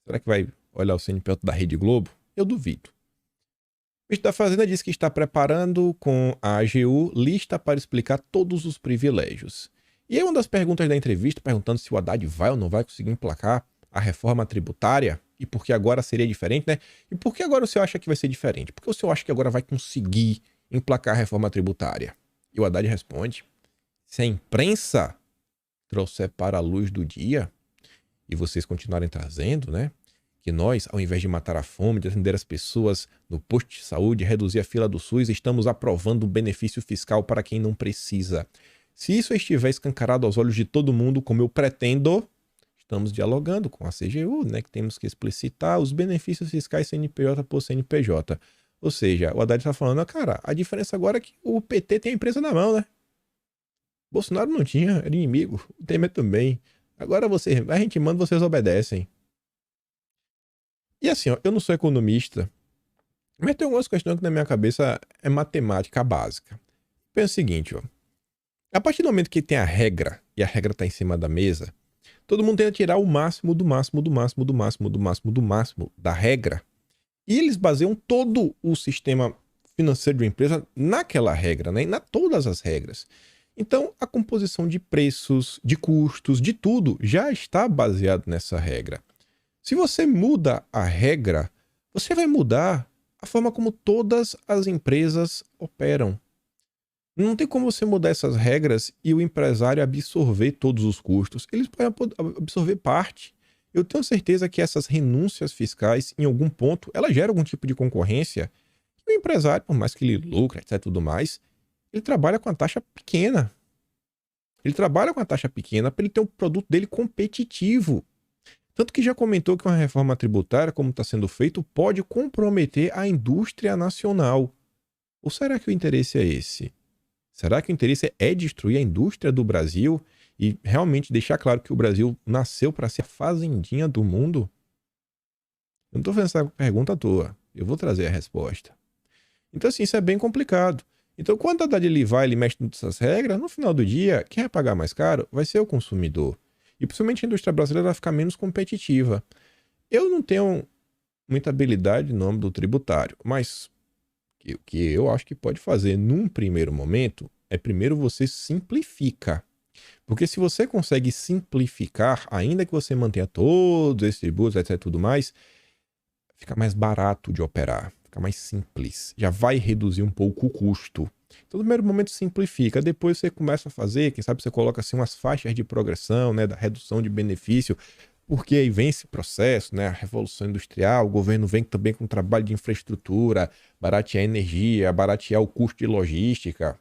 Será que vai olhar o CNPJ da Rede Globo? Eu duvido. O ministro da Fazenda disse que está preparando com a AGU lista para explicar todos os privilégios. E aí uma das perguntas da entrevista, perguntando se o Haddad vai ou não vai conseguir emplacar a reforma tributária, e por que agora seria diferente, né? E por que agora o senhor acha que vai ser diferente? Por que o senhor acha que agora vai conseguir emplacar a reforma tributária? E o Haddad responde, se a imprensa trouxer para a luz do dia, e vocês continuarem trazendo, né? Que nós, ao invés de matar a fome, de atender as pessoas no posto de saúde, reduzir a fila do SUS, estamos aprovando um benefício fiscal para quem não precisa. Se isso estiver escancarado aos olhos de todo mundo, como eu pretendo, estamos dialogando com a CGU, né, que temos que explicitar os benefícios fiscais CNPJ por CNPJ. Ou seja, o Haddad está falando, cara, a diferença agora é que o PT tem a empresa na mão, né? Bolsonaro não tinha, era inimigo. O Temer também. Agora a gente manda, vocês obedecem. E assim, ó, eu não sou economista, mas tem algumas questões que na minha cabeça é matemática básica. Pensa o seguinte, ó. A partir do momento que tem a regra, e a regra está em cima da mesa, todo mundo tenta tirar o máximo do máximo do máximo do máximo do máximo do máximo da regra. E eles baseiam todo o sistema financeiro de uma empresa naquela regra, né? Todas as regras. Então, a composição de preços, de custos, de tudo já está baseado nessa regra. Se você muda a regra, você vai mudar a forma como todas as empresas operam. Não tem como você mudar essas regras e o empresário absorver todos os custos. Eles podem absorver parte. Eu tenho certeza que essas renúncias fiscais, em algum ponto, ela gera algum tipo de concorrência. E o empresário, por mais que ele lucre, etc, tudo mais, ele trabalha com a taxa pequena. Ele trabalha com a taxa pequena para ele ter um produto dele competitivo. Tanto que já comentou que uma reforma tributária, como está sendo feito, pode comprometer a indústria nacional. Ou será que o interesse é esse? Será que o interesse é destruir a indústria do Brasil e realmente deixar claro que o Brasil nasceu para ser a fazendinha do mundo? Eu não estou fazendo essa pergunta à toa. Eu vou trazer a resposta. Então, assim, isso é bem complicado. Então, quando a Haddad ele vai, ele mexe nessas regras, no final do dia, quem vai pagar mais caro vai ser o consumidor. E principalmente a indústria brasileira vai ficar menos competitiva. Eu não tenho muita habilidade no âmbito tributário, mas o que eu acho que pode fazer num primeiro momento é primeiro você simplifica. Porque se você consegue simplificar, ainda que você mantenha todos esses tributos, etc, tudo mais, fica mais barato de operar, fica mais simples, já vai reduzir um pouco o custo. Então, no primeiro momento simplifica, depois você começa a fazer, quem sabe você coloca assim umas faixas de progressão, né, da redução de benefício, porque aí vem esse processo, né, a revolução industrial, o governo vem também com trabalho de infraestrutura, baratear energia, baratear o custo de logística.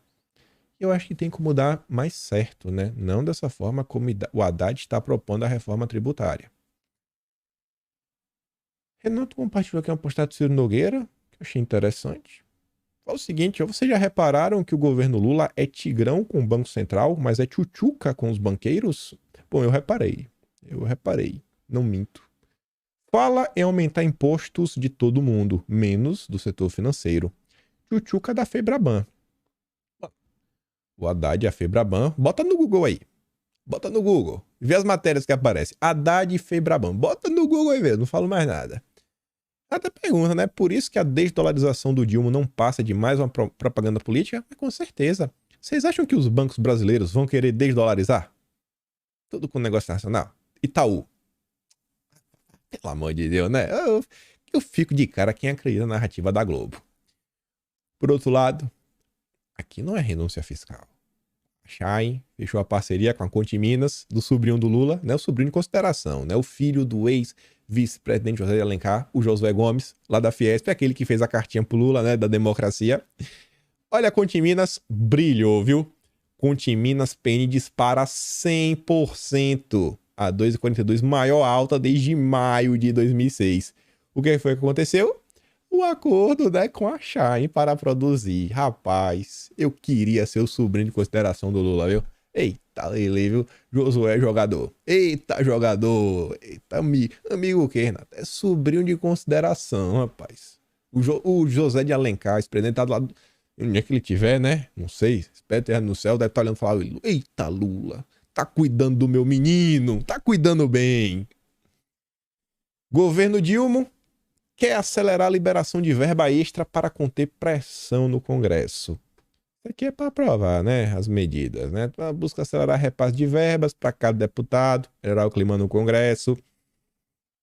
Eu acho que tem que mudar mais certo, né? Não dessa forma como o Haddad está propondo a reforma tributária. Renato compartilhou aqui uma postagem do Ciro Nogueira, que eu achei interessante. Fala o seguinte, vocês já repararam que o governo Lula é tigrão com o Banco Central, mas é tchutchuca com os banqueiros? Bom, eu reparei, não minto. Fala em aumentar impostos de todo mundo, menos do setor financeiro. Tchutchuca da Febraban. O Haddad e a Febraban, bota no Google aí. Bota no Google. Vê as matérias que aparecem. Haddad e Febraban. Bota no Google aí, não falo mais nada. Até pergunta, né? Por isso que a desdolarização do Dilma não passa de mais uma propaganda política? Mas com certeza. Vocês acham que os bancos brasileiros vão querer desdolarizar? Tudo com negócio nacional? Itaú. Pelo amor de Deus, né? Eu fico de cara quem acredita na narrativa da Globo. Por outro lado, aqui não é renúncia fiscal. A Shine fechou a parceria com a Conte Minas, do sobrinho do Lula, né? O sobrinho em consideração, né? O filho do ex-vice-presidente José de Alencar, o Josué Gomes, lá da Fiesp, aquele que fez a cartinha pro Lula, né? Da democracia. Olha, a Conte Minas brilhou, viu? Conte Minas PN dispara 100% a 2,42, maior alta desde maio de 2006. O que foi que aconteceu? O acordo, né, com a Shine para produzir. Rapaz, eu queria ser o sobrinho de consideração do Lula, viu? Eita, ele, viu? Josué jogador. Eita, jogador. Eita, amigo o quê, Renato? É sobrinho de consideração, rapaz. O José de Alencar, esse tá do lado. Onde é que ele tiver, né? Não sei. Espero ter no céu, deve estar olhando e falar: eita, Lula, tá cuidando do meu menino, tá cuidando bem. Governo Dilma quer acelerar a liberação de verba extra para conter pressão no Congresso. Isso aqui é para aprovar, né, as medidas, né? Busca acelerar repasse de verbas para cada deputado, melhorar o clima no Congresso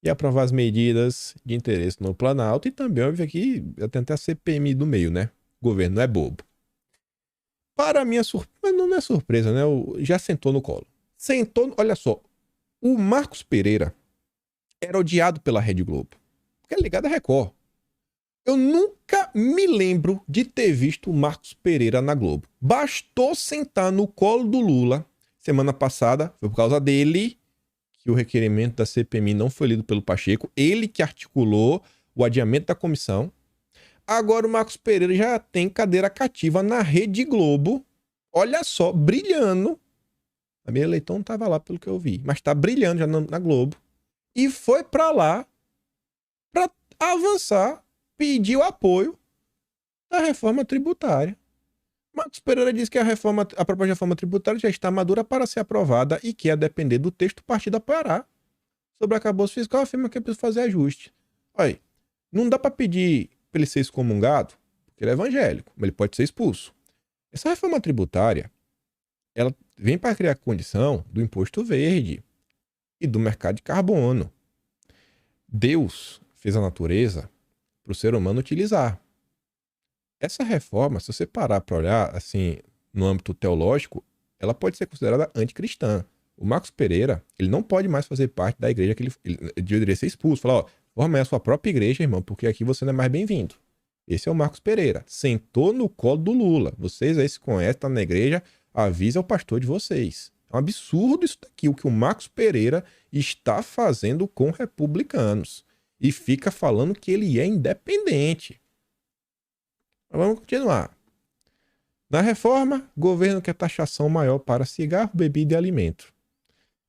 e aprovar as medidas de interesse no Planalto. E também, óbvio, aqui tem até a CPMI do meio, né? O governo não é bobo. Para minha surpresa, mas não é surpresa, né? Já sentou no colo. Olha só, o Marcos Pereira era odiado pela Rede Globo, porque é ligado à Record. Eu nunca me lembro de ter visto o Marcos Pereira na Globo. Bastou sentar no colo do Lula semana passada, foi por causa dele que o requerimento da CPMI não foi lido pelo Pacheco, ele que articulou o adiamento da comissão. Agora o Marcos Pereira já tem cadeira cativa na Rede Globo. Olha só, brilhando. A minha Leitão não estava lá pelo que eu vi, mas está brilhando já na Globo. E foi para lá para avançar, pedir o apoio da reforma tributária. Marcos Pereira disse que a proposta de reforma tributária já está madura para ser aprovada e que, a depender do texto, o partido apoiará. Sobre arcabouço fiscal, afirma que é preciso fazer ajuste. Olha, não dá para pedir para ele ser excomungado, porque ele é evangélico, mas ele pode ser expulso. Essa reforma tributária, ela vem para criar condição do imposto verde e do mercado de carbono. Deus fez a natureza para o ser humano utilizar. Essa reforma, se você parar para olhar assim no âmbito teológico, ela pode ser considerada anticristã. O Marcos Pereira, ele não pode mais fazer parte da igreja que ele deveria ser expulso. Falar, ó, forma a sua própria igreja, irmão, porque aqui você não é mais bem-vindo. Esse é o Marcos Pereira. Sentou no colo do Lula. Vocês aí se conhecem, tá na igreja, avisa o pastor de vocês. É um absurdo isso daqui, o que o Marcos Pereira está fazendo com republicanos. E fica falando que ele é independente. Mas vamos continuar. Na reforma, governo quer taxação maior para cigarro, bebida e alimento.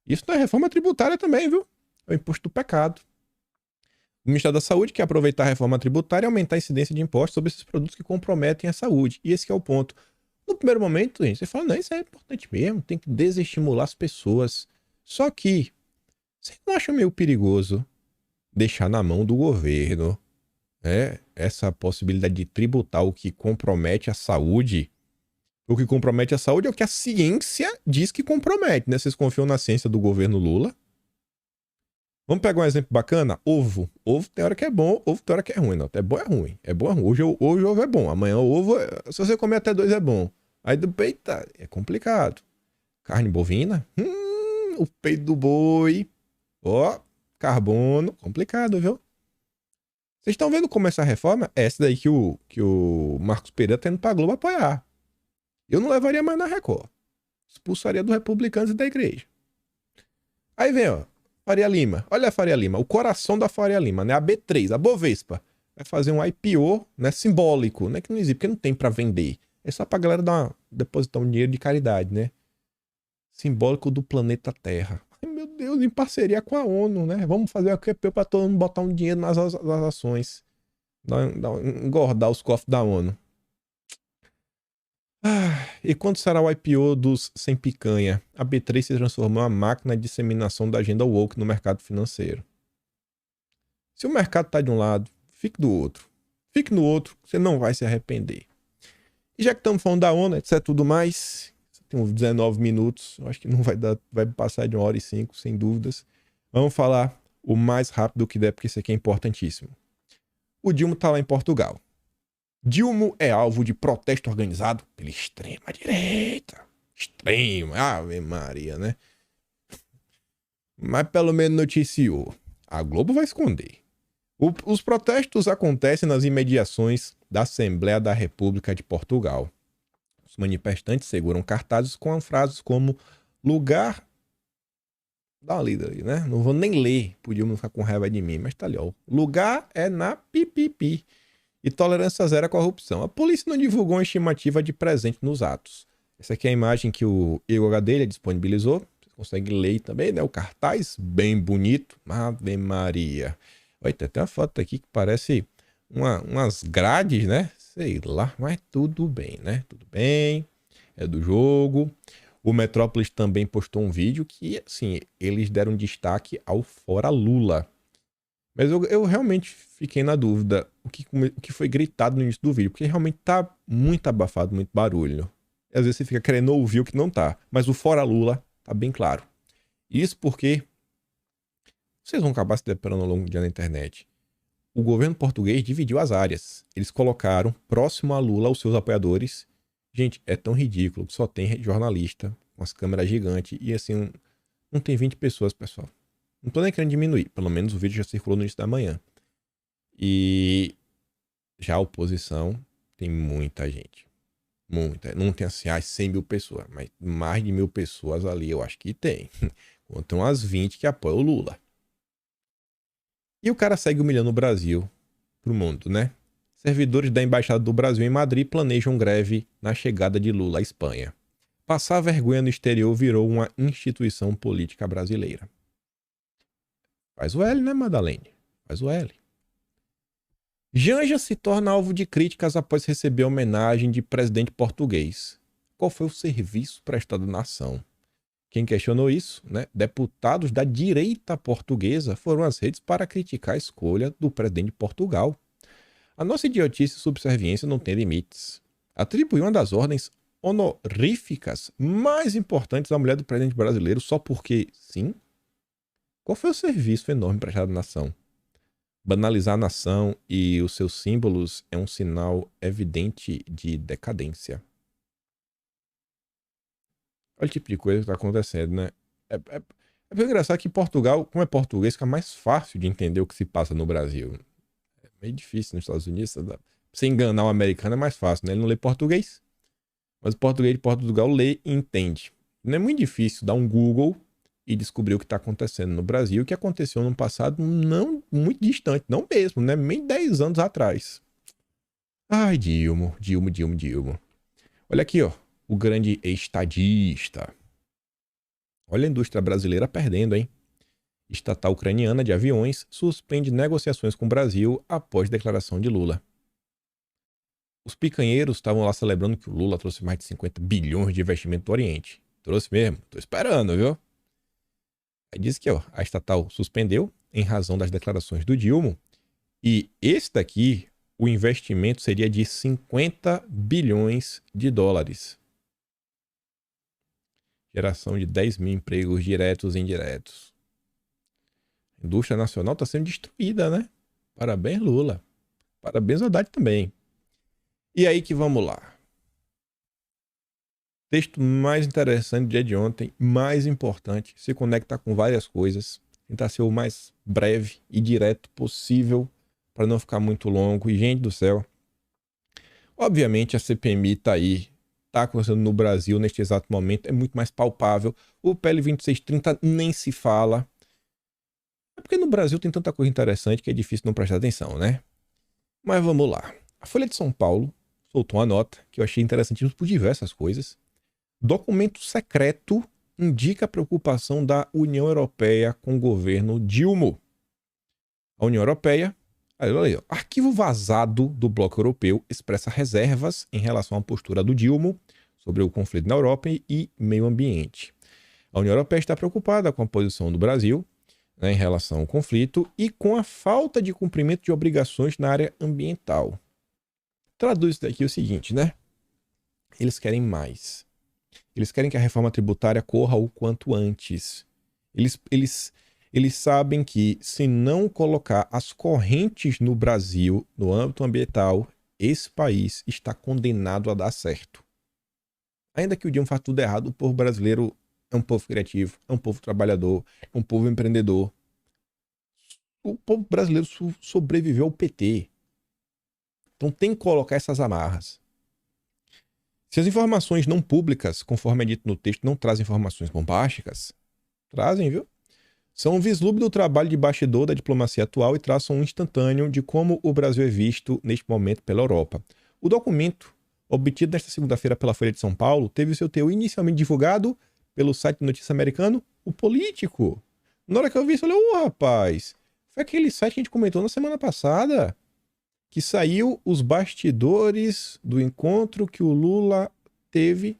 Isso não é reforma tributária também, viu? É o imposto do pecado. O Ministério da Saúde quer aproveitar a reforma tributária e aumentar a incidência de impostos sobre esses produtos que comprometem a saúde. E esse é o ponto. No primeiro momento, gente, você fala, não, isso é importante mesmo, tem que desestimular as pessoas. Só que, você não acha meio perigoso deixar na mão do governo, né, essa possibilidade de tributar o que compromete a saúde? O que compromete a saúde é o que a ciência diz que compromete, né? Vocês confiam na ciência do governo Lula? Vamos pegar um exemplo bacana? Ovo. Ovo tem hora que é bom, ovo tem hora que é ruim. Não, é bom, é ruim. É bom, é ruim. Hoje o ovo é bom. Amanhã o ovo, se você comer até 2 é bom. Aí do peito, é complicado. Carne bovina? O peito do boi. Ó, carbono. Complicado, viu? Vocês estão vendo como essa reforma é essa daí que o Marcos Pereira tá indo pra Globo apoiar. Eu não levaria mais na Record. Expulsaria dos republicanos e da igreja. Aí vem, ó. Faria Lima. Olha a Faria Lima. O coração da Faria Lima, né? A B3, a Bovespa. Vai fazer um IPO, né? Simbólico, né? Que não existe, porque não tem pra vender. É só pra galera depositar um dinheiro de caridade, né? Simbólico do planeta Terra. Ai, meu Deus, em parceria com a ONU, né? Vamos fazer a QP pra todo mundo botar um dinheiro nas ações. Engordar os cofres da ONU. E quando será o IPO dos Sem Picanha? A B3 se transformou em uma máquina de disseminação da agenda woke no mercado financeiro. Se o mercado está de um lado, fique do outro. Fique no outro, você não vai se arrepender. E já que estamos falando da ONU, etc, tudo mais, tem uns 19 minutos, eu acho que não vai passar de 1h05, sem dúvidas. Vamos falar o mais rápido que der, porque isso aqui é importantíssimo. O Dilma está lá em Portugal. Dilma é alvo de protesto organizado pela extrema-direita. Extrema, Ave Maria, né? Mas pelo menos noticiou. A Globo vai esconder. Os protestos acontecem nas imediações da Assembleia da República de Portugal. Os manifestantes seguram cartazes com frases como lugar... Dá uma lida aí, né? Não vou nem ler, podia não ficar com raiva de mim, mas tá ali, ó. Lugar é na pipipi. E tolerância zero à corrupção. A polícia não divulgou uma estimativa de presente nos atos. Essa aqui é a imagem que o Igor Gadelha disponibilizou. Você consegue ler também, né? O cartaz, bem bonito. Ave Maria. Olha, tem até uma foto aqui que parece umas grades, né? Sei lá, mas tudo bem, né? Tudo bem. É do jogo. O Metrópolis também postou um vídeo que, assim, eles deram destaque ao Fora Lula. Mas eu realmente fiquei na dúvida o que foi gritado no início do vídeo, porque realmente tá muito abafado, muito barulho. E às vezes você fica querendo ouvir o que não tá. Mas o Fora Lula tá bem claro. Isso porque vocês vão acabar se deparando ao longo do dia na internet. O governo português dividiu as áreas. Eles colocaram próximo a Lula os seus apoiadores. Gente, é tão ridículo que só tem jornalista com as câmeras gigantes e assim, não tem 20 pessoas, pessoal. Não tô nem querendo diminuir, pelo menos o vídeo já circulou no início da manhã. E já a oposição tem muita gente. Muita. Não tem assim, 100 mil pessoas, mas mais de 1.000 pessoas ali eu acho que tem. Contam as 20 que apoiam o Lula. E o cara segue humilhando o Brasil pro mundo, né? Servidores da Embaixada do Brasil em Madrid planejam greve na chegada de Lula à Espanha. Passar vergonha no exterior virou uma instituição política brasileira. Faz o L, né, Madalene? Faz o L. Janja se torna alvo de críticas após receber homenagem de presidente português. Qual foi o serviço prestado à nação? Quem questionou isso, né? Deputados da direita portuguesa foram às redes para criticar a escolha do presidente de Portugal. A nossa idiotice e subserviência não tem limites. Atribuir uma das ordens honoríficas mais importantes à mulher do presidente brasileiro só porque sim? Qual foi o serviço enorme prestado à nação? Banalizar a nação e os seus símbolos é um sinal evidente de decadência. Olha o tipo de coisa que está acontecendo, né? É bem engraçado que Portugal, como é português, fica mais fácil de entender o que se passa no Brasil. É meio difícil nos Estados Unidos. Você enganar um americano é mais fácil, né? Ele não lê português, mas o português de Portugal lê e entende. Não é muito difícil dar um Google e descobrir o que está acontecendo no Brasil, o que aconteceu no passado não muito distante, não mesmo, né? Nem 10 anos atrás. Ai, Dilma. Olha aqui, ó, o grande estadista. Olha a indústria brasileira perdendo, hein? Estatal ucraniana de aviões suspende negociações com o Brasil após declaração de Lula. Os picanheiros estavam lá celebrando que o Lula trouxe mais de 50 bilhões de investimento do Oriente. Trouxe mesmo, tô esperando, viu? Aí diz que ó, a estatal suspendeu em razão das declarações do Dilma e esse daqui, o investimento seria de 50 bilhões de dólares. Geração de 10 mil empregos diretos e indiretos. A indústria nacional está sendo destruída, né? Parabéns, Lula. Parabéns, Haddad também. E aí que vamos lá. Texto mais interessante do dia de ontem, mais importante, se conecta com várias coisas, tentar ser o mais breve e direto possível para não ficar muito longo. E, gente do céu, obviamente a CPMI está aí, está acontecendo no Brasil neste exato momento, é muito mais palpável. O PL 2630 nem se fala. É porque no Brasil tem tanta coisa interessante que é difícil não prestar atenção, né? Mas vamos lá. A Folha de São Paulo soltou uma nota que eu achei interessantíssima por diversas coisas. Documento secreto indica a preocupação da União Europeia com o governo Dilma. A União Europeia, olha aí, arquivo vazado do Bloco Europeu expressa reservas em relação à postura do Dilma sobre o conflito na Europa e meio ambiente. A União Europeia está preocupada com a posição do Brasil, né, em relação ao conflito e com a falta de cumprimento de obrigações na área ambiental. Traduz isso daqui o seguinte, né? Eles querem mais. Eles querem que a reforma tributária corra o quanto antes. Eles sabem que se não colocar as correntes no Brasil, no âmbito ambiental, esse país está condenado a dar certo. Ainda que o Dilma faça tudo errado, o povo brasileiro é um povo criativo, é um povo trabalhador, é um povo empreendedor. O povo brasileiro sobreviveu ao PT. Então tem que colocar essas amarras. Se as informações não públicas, conforme é dito no texto, não trazem informações bombásticas, trazem, viu? São um vislumbre do trabalho de bastidor da diplomacia atual e traçam um instantâneo de como o Brasil é visto neste momento pela Europa. O documento, obtido nesta segunda-feira pela Folha de São Paulo, teve o seu teor inicialmente divulgado pelo site de notícia americano, o Político. Na hora que eu vi isso, eu falei, rapaz, foi aquele site que a gente comentou na semana passada, que saiu os bastidores do encontro que o Lula teve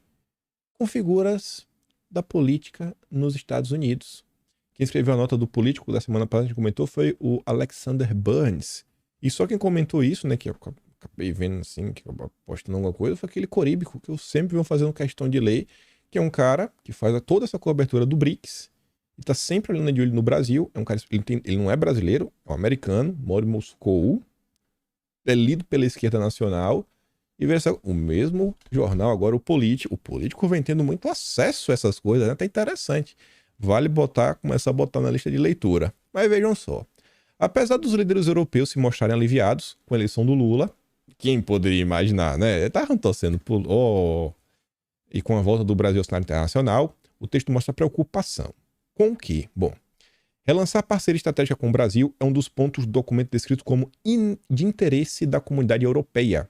com figuras da política nos Estados Unidos. Quem escreveu a nota do Político da semana passada, que a gente comentou, foi o Alexander Burns. E só quem comentou isso, né, que eu acabei vendo assim, que eu postando alguma coisa, foi aquele coríbico que eu sempre venho fazendo questão de ler, que é um cara que faz toda essa cobertura do BRICS e tá sempre olhando de olho no Brasil. É um cara, ele não é brasileiro, é um americano, mora em Moscou, é lido pela esquerda nacional e vê o mesmo jornal agora, o Político vem tendo muito acesso a essas coisas, né? Tá interessante. Vale começar a botar na lista de leitura. Mas vejam só. Apesar dos líderes europeus se mostrarem aliviados com a eleição do Lula, quem poderia imaginar, né? Estavam torcendo por... E com a volta do Brasil ao cenário internacional, o texto mostra preocupação. Com o quê? Bom, relançar parceria estratégica com o Brasil é um dos pontos do documento descrito como de interesse da comunidade europeia.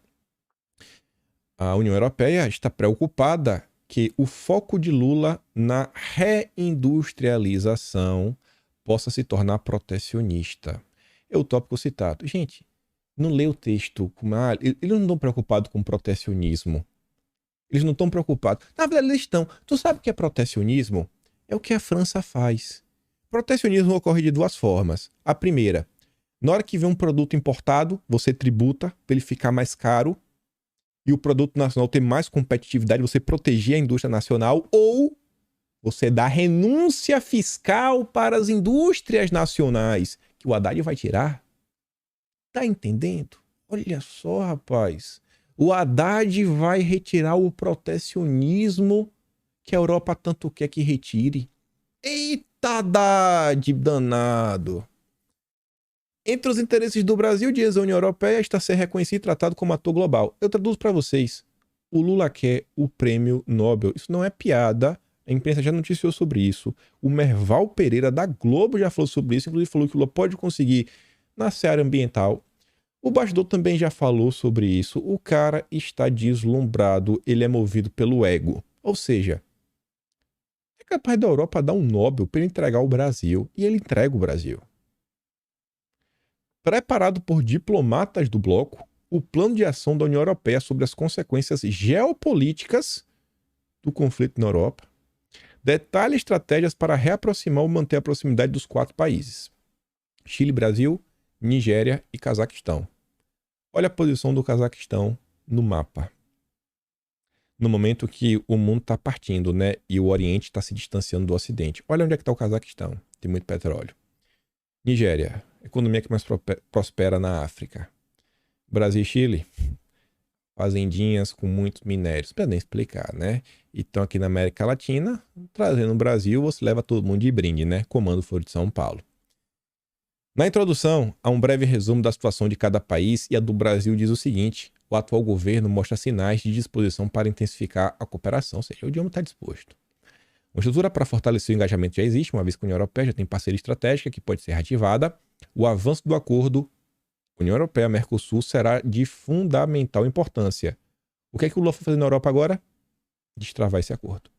A União Europeia está preocupada que o foco de Lula na reindustrialização possa se tornar protecionista. É o tópico citado. Gente, não lê o texto. Eles não estão preocupados com protecionismo. Eles não estão preocupados. Na verdade, eles estão. Tu sabe o que é protecionismo? É o que a França faz. Protecionismo ocorre de duas formas. A primeira, na hora que vem um produto importado, você tributa para ele ficar mais caro e o produto nacional ter mais competitividade, você proteger a indústria nacional, ou você dá renúncia fiscal para as indústrias nacionais, que o Haddad vai tirar. Tá entendendo? Olha só, rapaz. O Haddad vai retirar o protecionismo que a Europa tanto quer que retire. Eita, Haddad, danado. Entre os interesses do Brasil, diz a União Europeia, está ser reconhecido e tratado como ator global. Eu traduzo para vocês. O Lula quer o prêmio Nobel. Isso não é piada. A imprensa já noticiou sobre isso. O Merval Pereira, da Globo, já falou sobre isso. Inclusive falou que o Lula pode conseguir na seara ambiental. O Bastidor também já falou sobre isso. O cara está deslumbrado. Ele é movido pelo ego. Ou seja, é capaz da Europa dar um Nobel para ele entregar o Brasil. E ele entrega o Brasil. Preparado por diplomatas do bloco, o plano de ação da União Europeia sobre as consequências geopolíticas do conflito na Europa detalha estratégias para reaproximar ou manter a proximidade dos 4 países: Chile, Brasil, Nigéria e Cazaquistão. Olha a posição do Cazaquistão no mapa. No momento que o mundo está partindo, né? E o Oriente está se distanciando do Ocidente. Olha onde é que está o Cazaquistão. Tem muito petróleo. Nigéria, economia que mais prospera na África. Brasil e Chile, fazendinhas com muitos minérios. Para nem explicar, né? E estão aqui na América Latina, trazendo o Brasil, você leva todo mundo de brinde, né? Comando Foro de São Paulo. Na introdução, há um breve resumo da situação de cada país e a do Brasil diz o seguinte: o atual governo mostra sinais de disposição para intensificar a cooperação, ou seja, o idioma está disposto. Uma estrutura para fortalecer o engajamento já existe, uma vez que a União Europeia já tem parceria estratégica que pode ser reativada. O avanço do acordo União Europeia-Mercosul será de fundamental importância. O que é que o Lula foi fazer na Europa agora? Destravar esse acordo.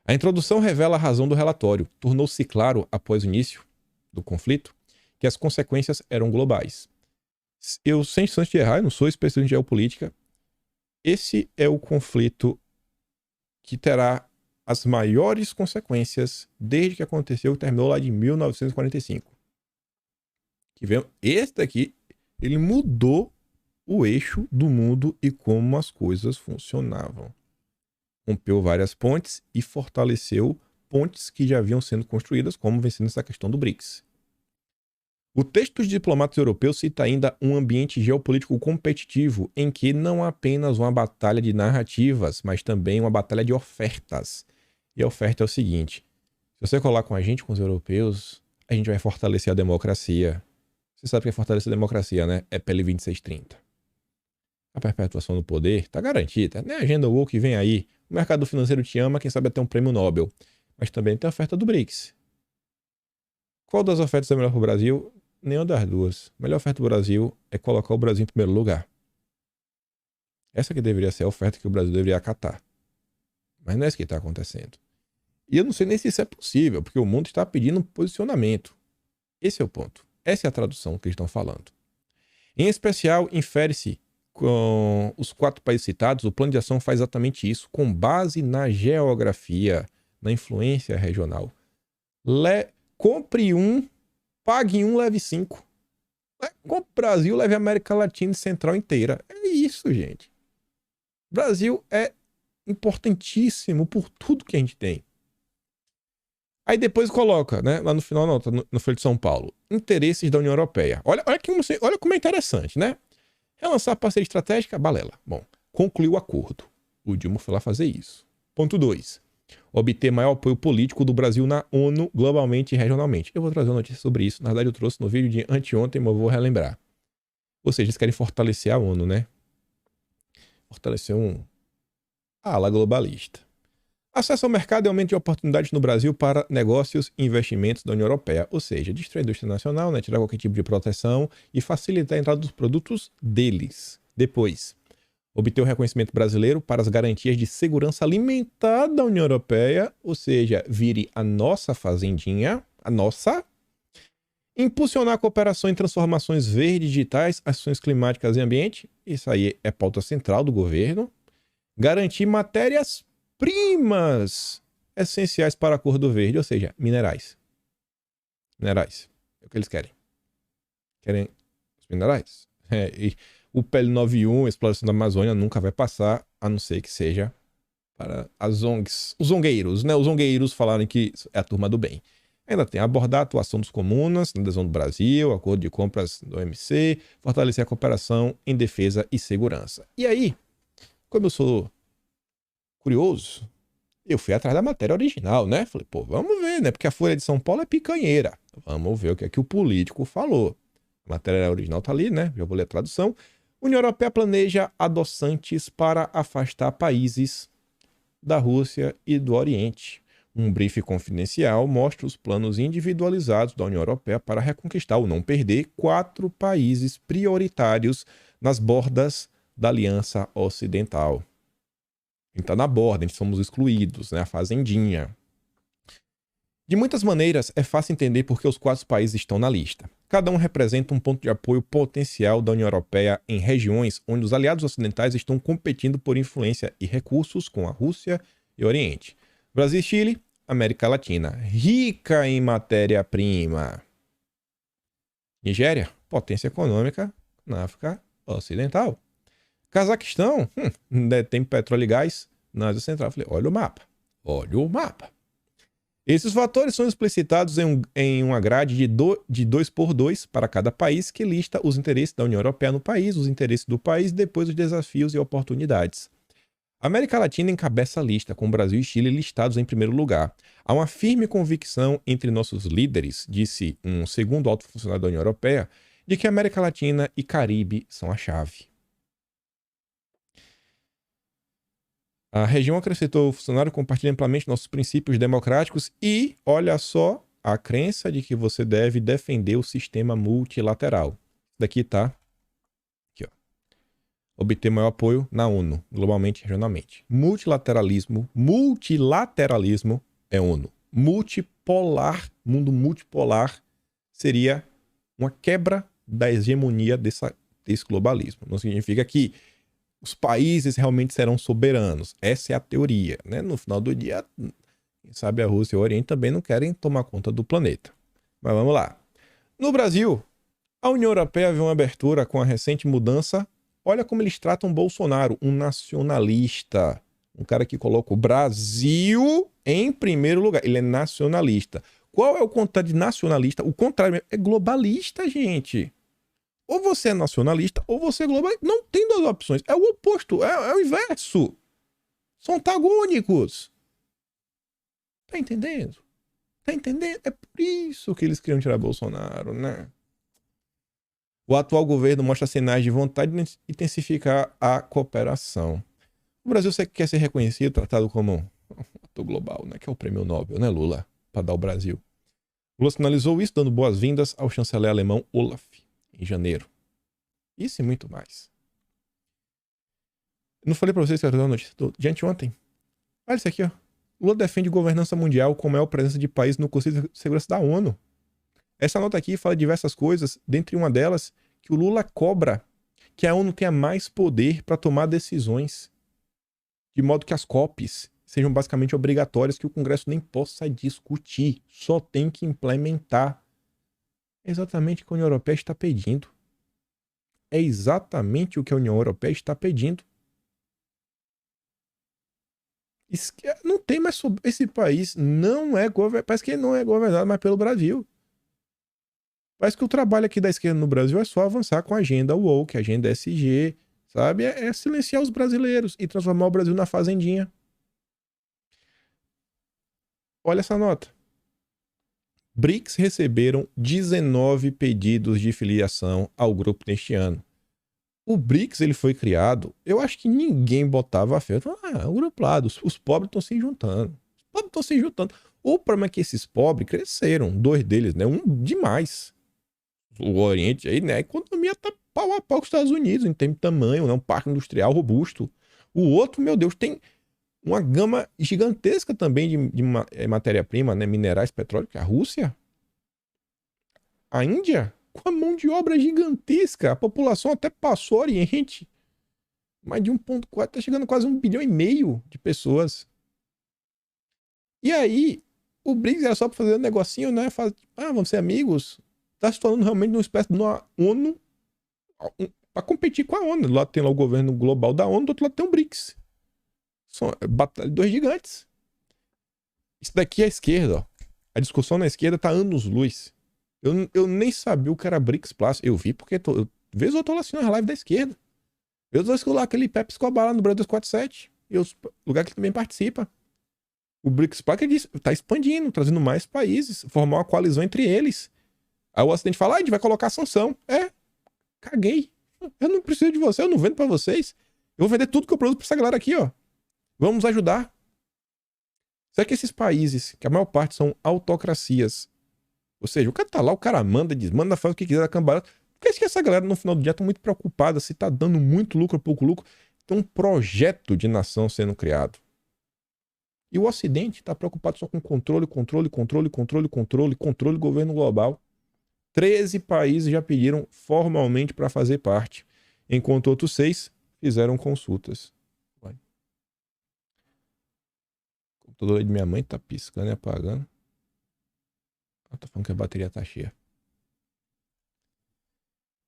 A introdução revela a razão do relatório. Tornou-se claro, após o início do conflito, que as consequências eram globais. Eu, sem chance de errar, eu não sou especialista em geopolítica, esse é o conflito que terá as maiores consequências desde que aconteceu e terminou lá de 1945. Que vem, esse daqui, ele mudou o eixo do mundo e como as coisas funcionavam. Rompeu várias pontes e fortaleceu pontes que já haviam sendo construídas, como vem sendo essa questão do BRICS. O texto dos diplomatas europeus cita ainda um ambiente geopolítico competitivo em que não há apenas uma batalha de narrativas, mas também uma batalha de ofertas. E a oferta é o seguinte: se você colar com a gente, com os europeus, a gente vai fortalecer a democracia. Você sabe o que é fortalecer a democracia, né? É PL 2630. A perpetuação do poder está garantida. Não é a agenda woke que vem aí. O mercado financeiro te ama, quem sabe até um prêmio Nobel. Mas também tem a oferta do BRICS. Qual das ofertas é melhor para o Brasil? Nenhuma das duas. A melhor oferta do Brasil é colocar o Brasil em primeiro lugar. Essa que deveria ser a oferta que o Brasil deveria acatar. Mas não é isso que está acontecendo. E eu não sei nem se isso é possível, porque o mundo está pedindo um posicionamento. Esse é o ponto. Essa é a tradução que eles estão falando. Em especial, infere-se com os 4 países citados, o plano de ação faz exatamente isso, com base na geografia, na influência regional. Compre um, pague um, leve 5. Compre o Brasil, leve a América Latina e Central inteira. É isso, gente. O Brasil é importantíssimo por tudo que a gente tem. Aí depois coloca, né? Lá no final, não, tá no Folha de São Paulo. Interesses da União Europeia. Olha como é interessante, né? Relançar a parceria estratégica, balela. Bom, concluiu o acordo. O Dilma foi lá fazer isso. Ponto 2. Obter maior apoio político do Brasil na ONU, globalmente e regionalmente. Eu vou trazer uma notícia sobre isso. Na verdade, eu trouxe no vídeo de anteontem, mas eu vou relembrar. Ou seja, eles querem fortalecer a ONU, né? Fortalecer a ala globalista. Acesso ao mercado e aumento de oportunidades no Brasil para negócios e investimentos da União Europeia. Ou seja, destruir a indústria nacional, né? Tirar qualquer tipo de proteção e facilitar a entrada dos produtos deles. Depois, obter o reconhecimento brasileiro para as garantias de segurança alimentar da União Europeia, ou seja, vire a nossa fazendinha, a nossa. Impulsionar a cooperação em transformações verdes digitais, ações climáticas e ambiente, isso aí é pauta central do governo. Garantir matérias-primas essenciais para o Acordo Verde, ou seja, minerais. Minerais, é o que eles querem. Querem os minerais. E o PL 91, a exploração da Amazônia, nunca vai passar, a não ser que seja para as ONGs, os zongueiros, né? Os zongueiros falarem que é a turma do bem. Ainda tem abordar a atuação dos comunas na adesão do Brasil, acordo de compras do OMC, fortalecer a cooperação em defesa e segurança. E aí, como eu sou curioso, Eu fui atrás da matéria original, né? Falei, pô, vamos ver, né? Porque a Folha de São Paulo é picanheira. Vamos ver o que é que o político falou. A matéria original tá ali, né? Já vou ler a tradução. União Europeia planeja adoçantes para afastar países da Rússia e do Oriente. Um briefing confidencial mostra os planos individualizados da União Europeia para reconquistar ou não perder 4 países prioritários nas bordas da Aliança Ocidental. A gente está na borda, a gente somos excluídos, né? A fazendinha. De muitas maneiras, é fácil entender por que os 4 países estão na lista. Cada um representa um ponto de apoio potencial da União Europeia em regiões onde os aliados ocidentais estão competindo por influência e recursos com a Rússia e o Oriente. Brasil e Chile, América Latina, rica em matéria-prima. Nigéria, potência econômica na África Ocidental. Cazaquistão, detém petróleo e gás na Ásia Central. Falei, olha o mapa, olha o mapa. Esses fatores são explicitados em uma grade de 2x2 para cada país que lista os interesses da União Europeia no país, os interesses do país e depois os desafios e oportunidades. A América Latina encabeça a lista, com Brasil e Chile listados em primeiro lugar. Há uma firme convicção entre nossos líderes, disse um segundo alto funcionário da União Europeia, de que a América Latina e Caribe são a chave. A região, acrescentou o funcionário, compartilha amplamente nossos princípios democráticos e, olha só, a crença de que você deve defender o sistema multilateral. Daqui tá. Aqui, ó. Obter maior apoio na ONU, globalmente e regionalmente. Multilateralismo é ONU. Mundo multipolar seria uma quebra da hegemonia desse globalismo. Não significa que os países realmente serão soberanos. Essa é a teoria, né? No final do dia, quem sabe a Rússia e o Oriente também não querem tomar conta do planeta. Mas vamos lá. No Brasil, a União Europeia vê uma abertura com a recente mudança. Olha como eles tratam Bolsonaro, um nacionalista. Um cara que coloca o Brasil em primeiro lugar. Ele é nacionalista. Qual é o contrário de nacionalista? O contrário é globalista, gente. Ou você é nacionalista, ou você é globalista. Não tem 2 opções. É o oposto, é o inverso. São antagônicos. Tá entendendo? Tá entendendo? É por isso que eles queriam tirar Bolsonaro, né? O atual governo mostra sinais de vontade de intensificar a cooperação. O Brasil quer ser reconhecido, tratado como um ator global, né? Que é o prêmio Nobel, né, Lula? Para dar ao Brasil. Lula sinalizou isso, dando boas-vindas ao chanceler alemão Olaf em janeiro. Isso e muito mais. Não falei pra vocês que eu tô notícia de anteontem. Olha isso aqui, ó. Lula defende governança mundial com maior presença de países no Conselho de Segurança da ONU. Essa nota aqui fala diversas coisas, dentre uma delas, que o Lula cobra que a ONU tenha mais poder para tomar decisões, de modo que as COPs sejam basicamente obrigatórias, que o Congresso nem possa discutir, só tem que implementar. É exatamente o que a União Europeia está pedindo. É exatamente o que a União Europeia está pedindo. Não tem mais... Esse país não é governado... Parece que ele não é governado mais pelo Brasil. Parece que o trabalho aqui da esquerda no Brasil é só avançar com a agenda woke, a agenda SG, sabe? É silenciar os brasileiros e transformar o Brasil na fazendinha. Olha essa nota. BRICS receberam 19 pedidos de filiação ao grupo neste ano. O BRICS ele foi criado, eu acho que ninguém botava a fé. O grupo lá, os pobres estão se juntando. Os pobres estão se juntando. O problema é que esses pobres cresceram, 2 deles, né? Um demais. O Oriente aí, né? A economia tá pau a pau com os Estados Unidos, em termos de tamanho, né? Um parque industrial robusto. O outro, meu Deus, tem uma gama gigantesca também de matéria-prima, né? Minerais, petróleo, que é a Rússia. A Índia, com a mão de obra gigantesca. A população até passou o Oriente. Mais de 1,4, tá chegando quase 1,5 bilhão de pessoas. E aí, o BRICS era só para fazer um negocinho, né? Vamos ser amigos. Tá se tornando realmente uma espécie de uma ONU para competir com a ONU. Lá tem lá o governo global da ONU, do outro lado tem o BRICS. São batalha de 2 gigantes. Isso daqui é a esquerda, ó. A discussão na esquerda tá anos-luz. Eu nem sabia o que era BRICS Plus. Eu vi porque vez eu tô lá assistindo as lives da esquerda. Eu tô lá aquele Pepe Escobar lá no Brasil 247. E os lugares que ele também participa. O BRICS Pact está expandindo, trazendo mais países, formar uma coalizão entre eles. Aí o Ocidente fala, a gente vai colocar sanção. Caguei. Eu não preciso de você, eu não vendo pra vocês. Eu vou vender tudo que eu produzo pra essa galera aqui, ó. Vamos ajudar. Será que esses países, que a maior parte são autocracias, ou seja, o cara tá lá, o cara manda, desmanda, faz o que quiser da cambalhota. Por que essa galera no final do dia tá muito preocupada se tá dando muito lucro ou pouco lucro? Tem um projeto de nação sendo criado. E o Ocidente tá preocupado só com controle governo global. 13 países já pediram formalmente para fazer parte, enquanto outros 6 fizeram consultas. O computador de minha mãe tá piscando e apagando. Ela tá falando que a bateria tá cheia.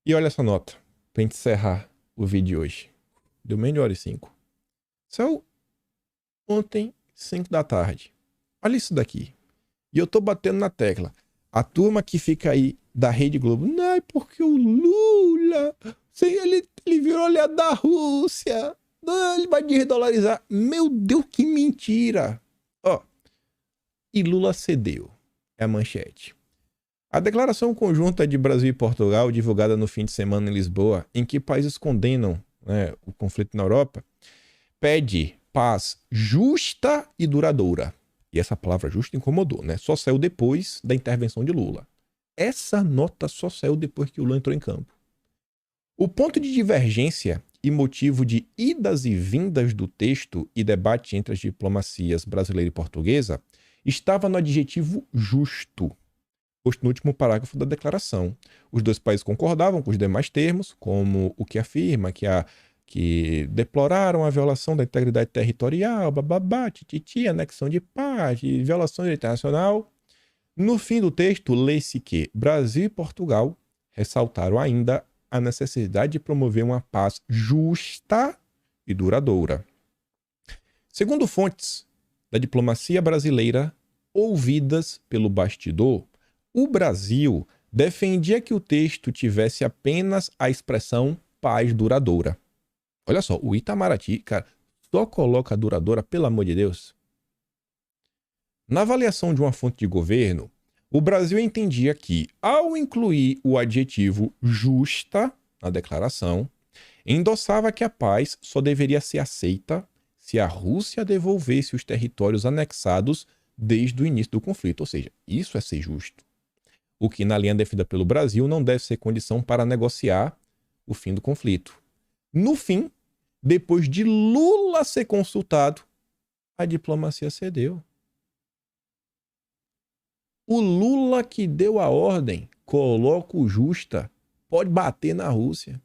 E olha essa nota, pra gente encerrar o vídeo de hoje. Deu menos de hora e 5. Saiu ontem, 5 da tarde. Olha isso daqui. E eu tô batendo na tecla. A turma que fica aí da Rede Globo, não, é porque o Lula, ele virou aliado da Rússia, não, ele vai desdolarizar. Meu Deus, que mentira. Ó, e Lula cedeu, é a manchete. A declaração conjunta de Brasil e Portugal, divulgada no fim de semana em Lisboa, em que países condenam, né, o conflito na Europa, pede paz justa e duradoura. E essa palavra justa incomodou, né? Só saiu depois da intervenção de Lula. Essa nota só saiu depois que o Lula entrou em campo. O ponto de divergência e motivo de idas e vindas do texto e debate entre as diplomacias brasileira e portuguesa estava no adjetivo justo, posto no último parágrafo da declaração. Os dois países concordavam com os demais termos, como o que afirma que deploraram a violação da integridade territorial, bababá, tititi, anexão de paz, violação do direito internacional. No fim do texto, lê-se que Brasil e Portugal ressaltaram ainda a necessidade de promover uma paz justa e duradoura. Segundo fontes da diplomacia brasileira ouvidas pelo bastidor, o Brasil defendia que o texto tivesse apenas a expressão paz duradoura. Olha só, o Itamaraty, cara, só coloca duradoura, pelo amor de Deus. Na avaliação de uma fonte de governo, o Brasil entendia que, ao incluir o adjetivo justa na declaração, endossava que a paz só deveria ser aceita se a Rússia devolvesse os territórios anexados desde o início do conflito. Ou seja, isso é ser justo. O que, na linha defendida pelo Brasil, não deve ser condição para negociar o fim do conflito. No fim, depois de Lula ser consultado, a diplomacia cedeu. O Lula que deu a ordem, coloca o justa, pode bater na Rússia.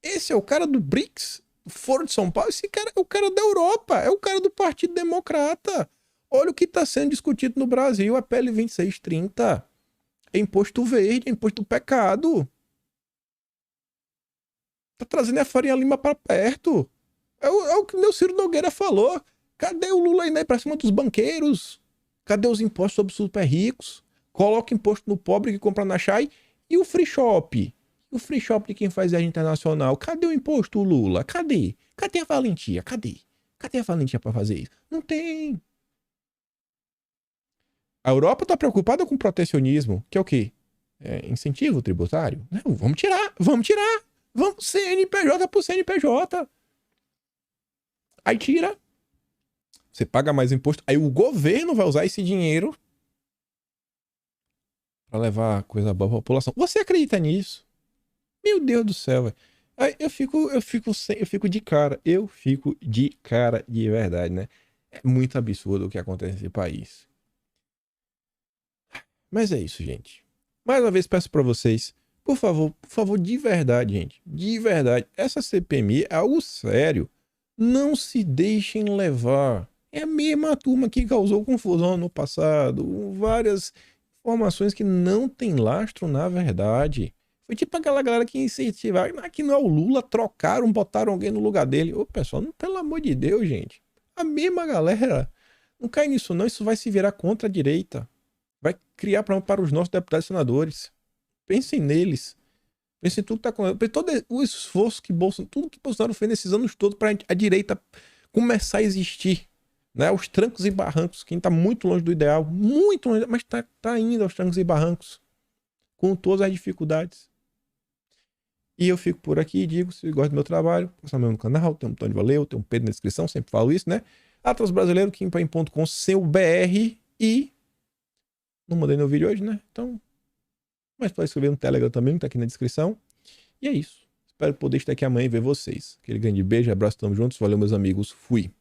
Esse é o cara do BRICS, do Foro de São Paulo. Esse cara é o cara da Europa, é o cara do Partido Democrata. Olha o que está sendo discutido no Brasil, a PL 2630. É imposto verde, é imposto do pecado. Tá trazendo a Farinha Lima para perto. É o que o meu Ciro Nogueira falou. Cadê o Lula aí, né, pra cima dos banqueiros? Cadê os impostos sobre os super ricos? Coloca imposto no pobre que compra na Chay. E o free shop? O free shop de quem faz viagem internacional? Cadê o imposto, Lula? Cadê? Cadê a valentia? Cadê? Cadê a valentia pra fazer isso? Não tem. A Europa tá preocupada com protecionismo, que é o quê? É incentivo tributário? Não, vamos tirar. Vamos CNPJ por CNPJ. Aí tira. Você paga mais imposto. Aí o governo vai usar esse dinheiro para levar coisa boa pra população. Você acredita nisso? Meu Deus do céu, velho. Aí eu fico de cara. Eu fico de cara de verdade, né? É muito absurdo o que acontece nesse país. Mas é isso, gente. Mais uma vez peço para vocês, por favor, de verdade, gente. De verdade. Essa CPMI é algo sério. Não se deixem levar. É a mesma turma que causou confusão no passado. Várias informações que não tem lastro na verdade. Foi tipo aquela galera que incentivava. Aqui não é o Lula, trocaram, botaram alguém no lugar dele. Ô, pessoal, não, pelo amor de Deus, gente. A mesma galera. Não cai nisso, não. Isso vai se virar contra a direita. Vai criar problema para os nossos deputados e senadores. Pensem neles. Pensem em tudo que está acontecendo. Todo o esforço que Bolsonaro, tudo que Bolsonaro fez nesses anos todos para a direita começar a existir, né? Os trancos e barrancos, quem tá muito longe do ideal, muito longe, mas tá indo aos trancos e barrancos, com todas as dificuldades. E eu fico por aqui e digo, se gosta do meu trabalho, passa o meu canal, tem um botão de valeu, tem um Pedro na descrição, sempre falo isso, né? Atlas Brasileiro, kimpaim.com, seu BR, e não mandei no vídeo hoje, né? Então, mas pode escrever no Telegram também, que tá aqui na descrição. E é isso. Espero poder estar aqui amanhã e ver vocês. Aquele grande beijo, abraço, tamo juntos. Valeu, meus amigos. Fui.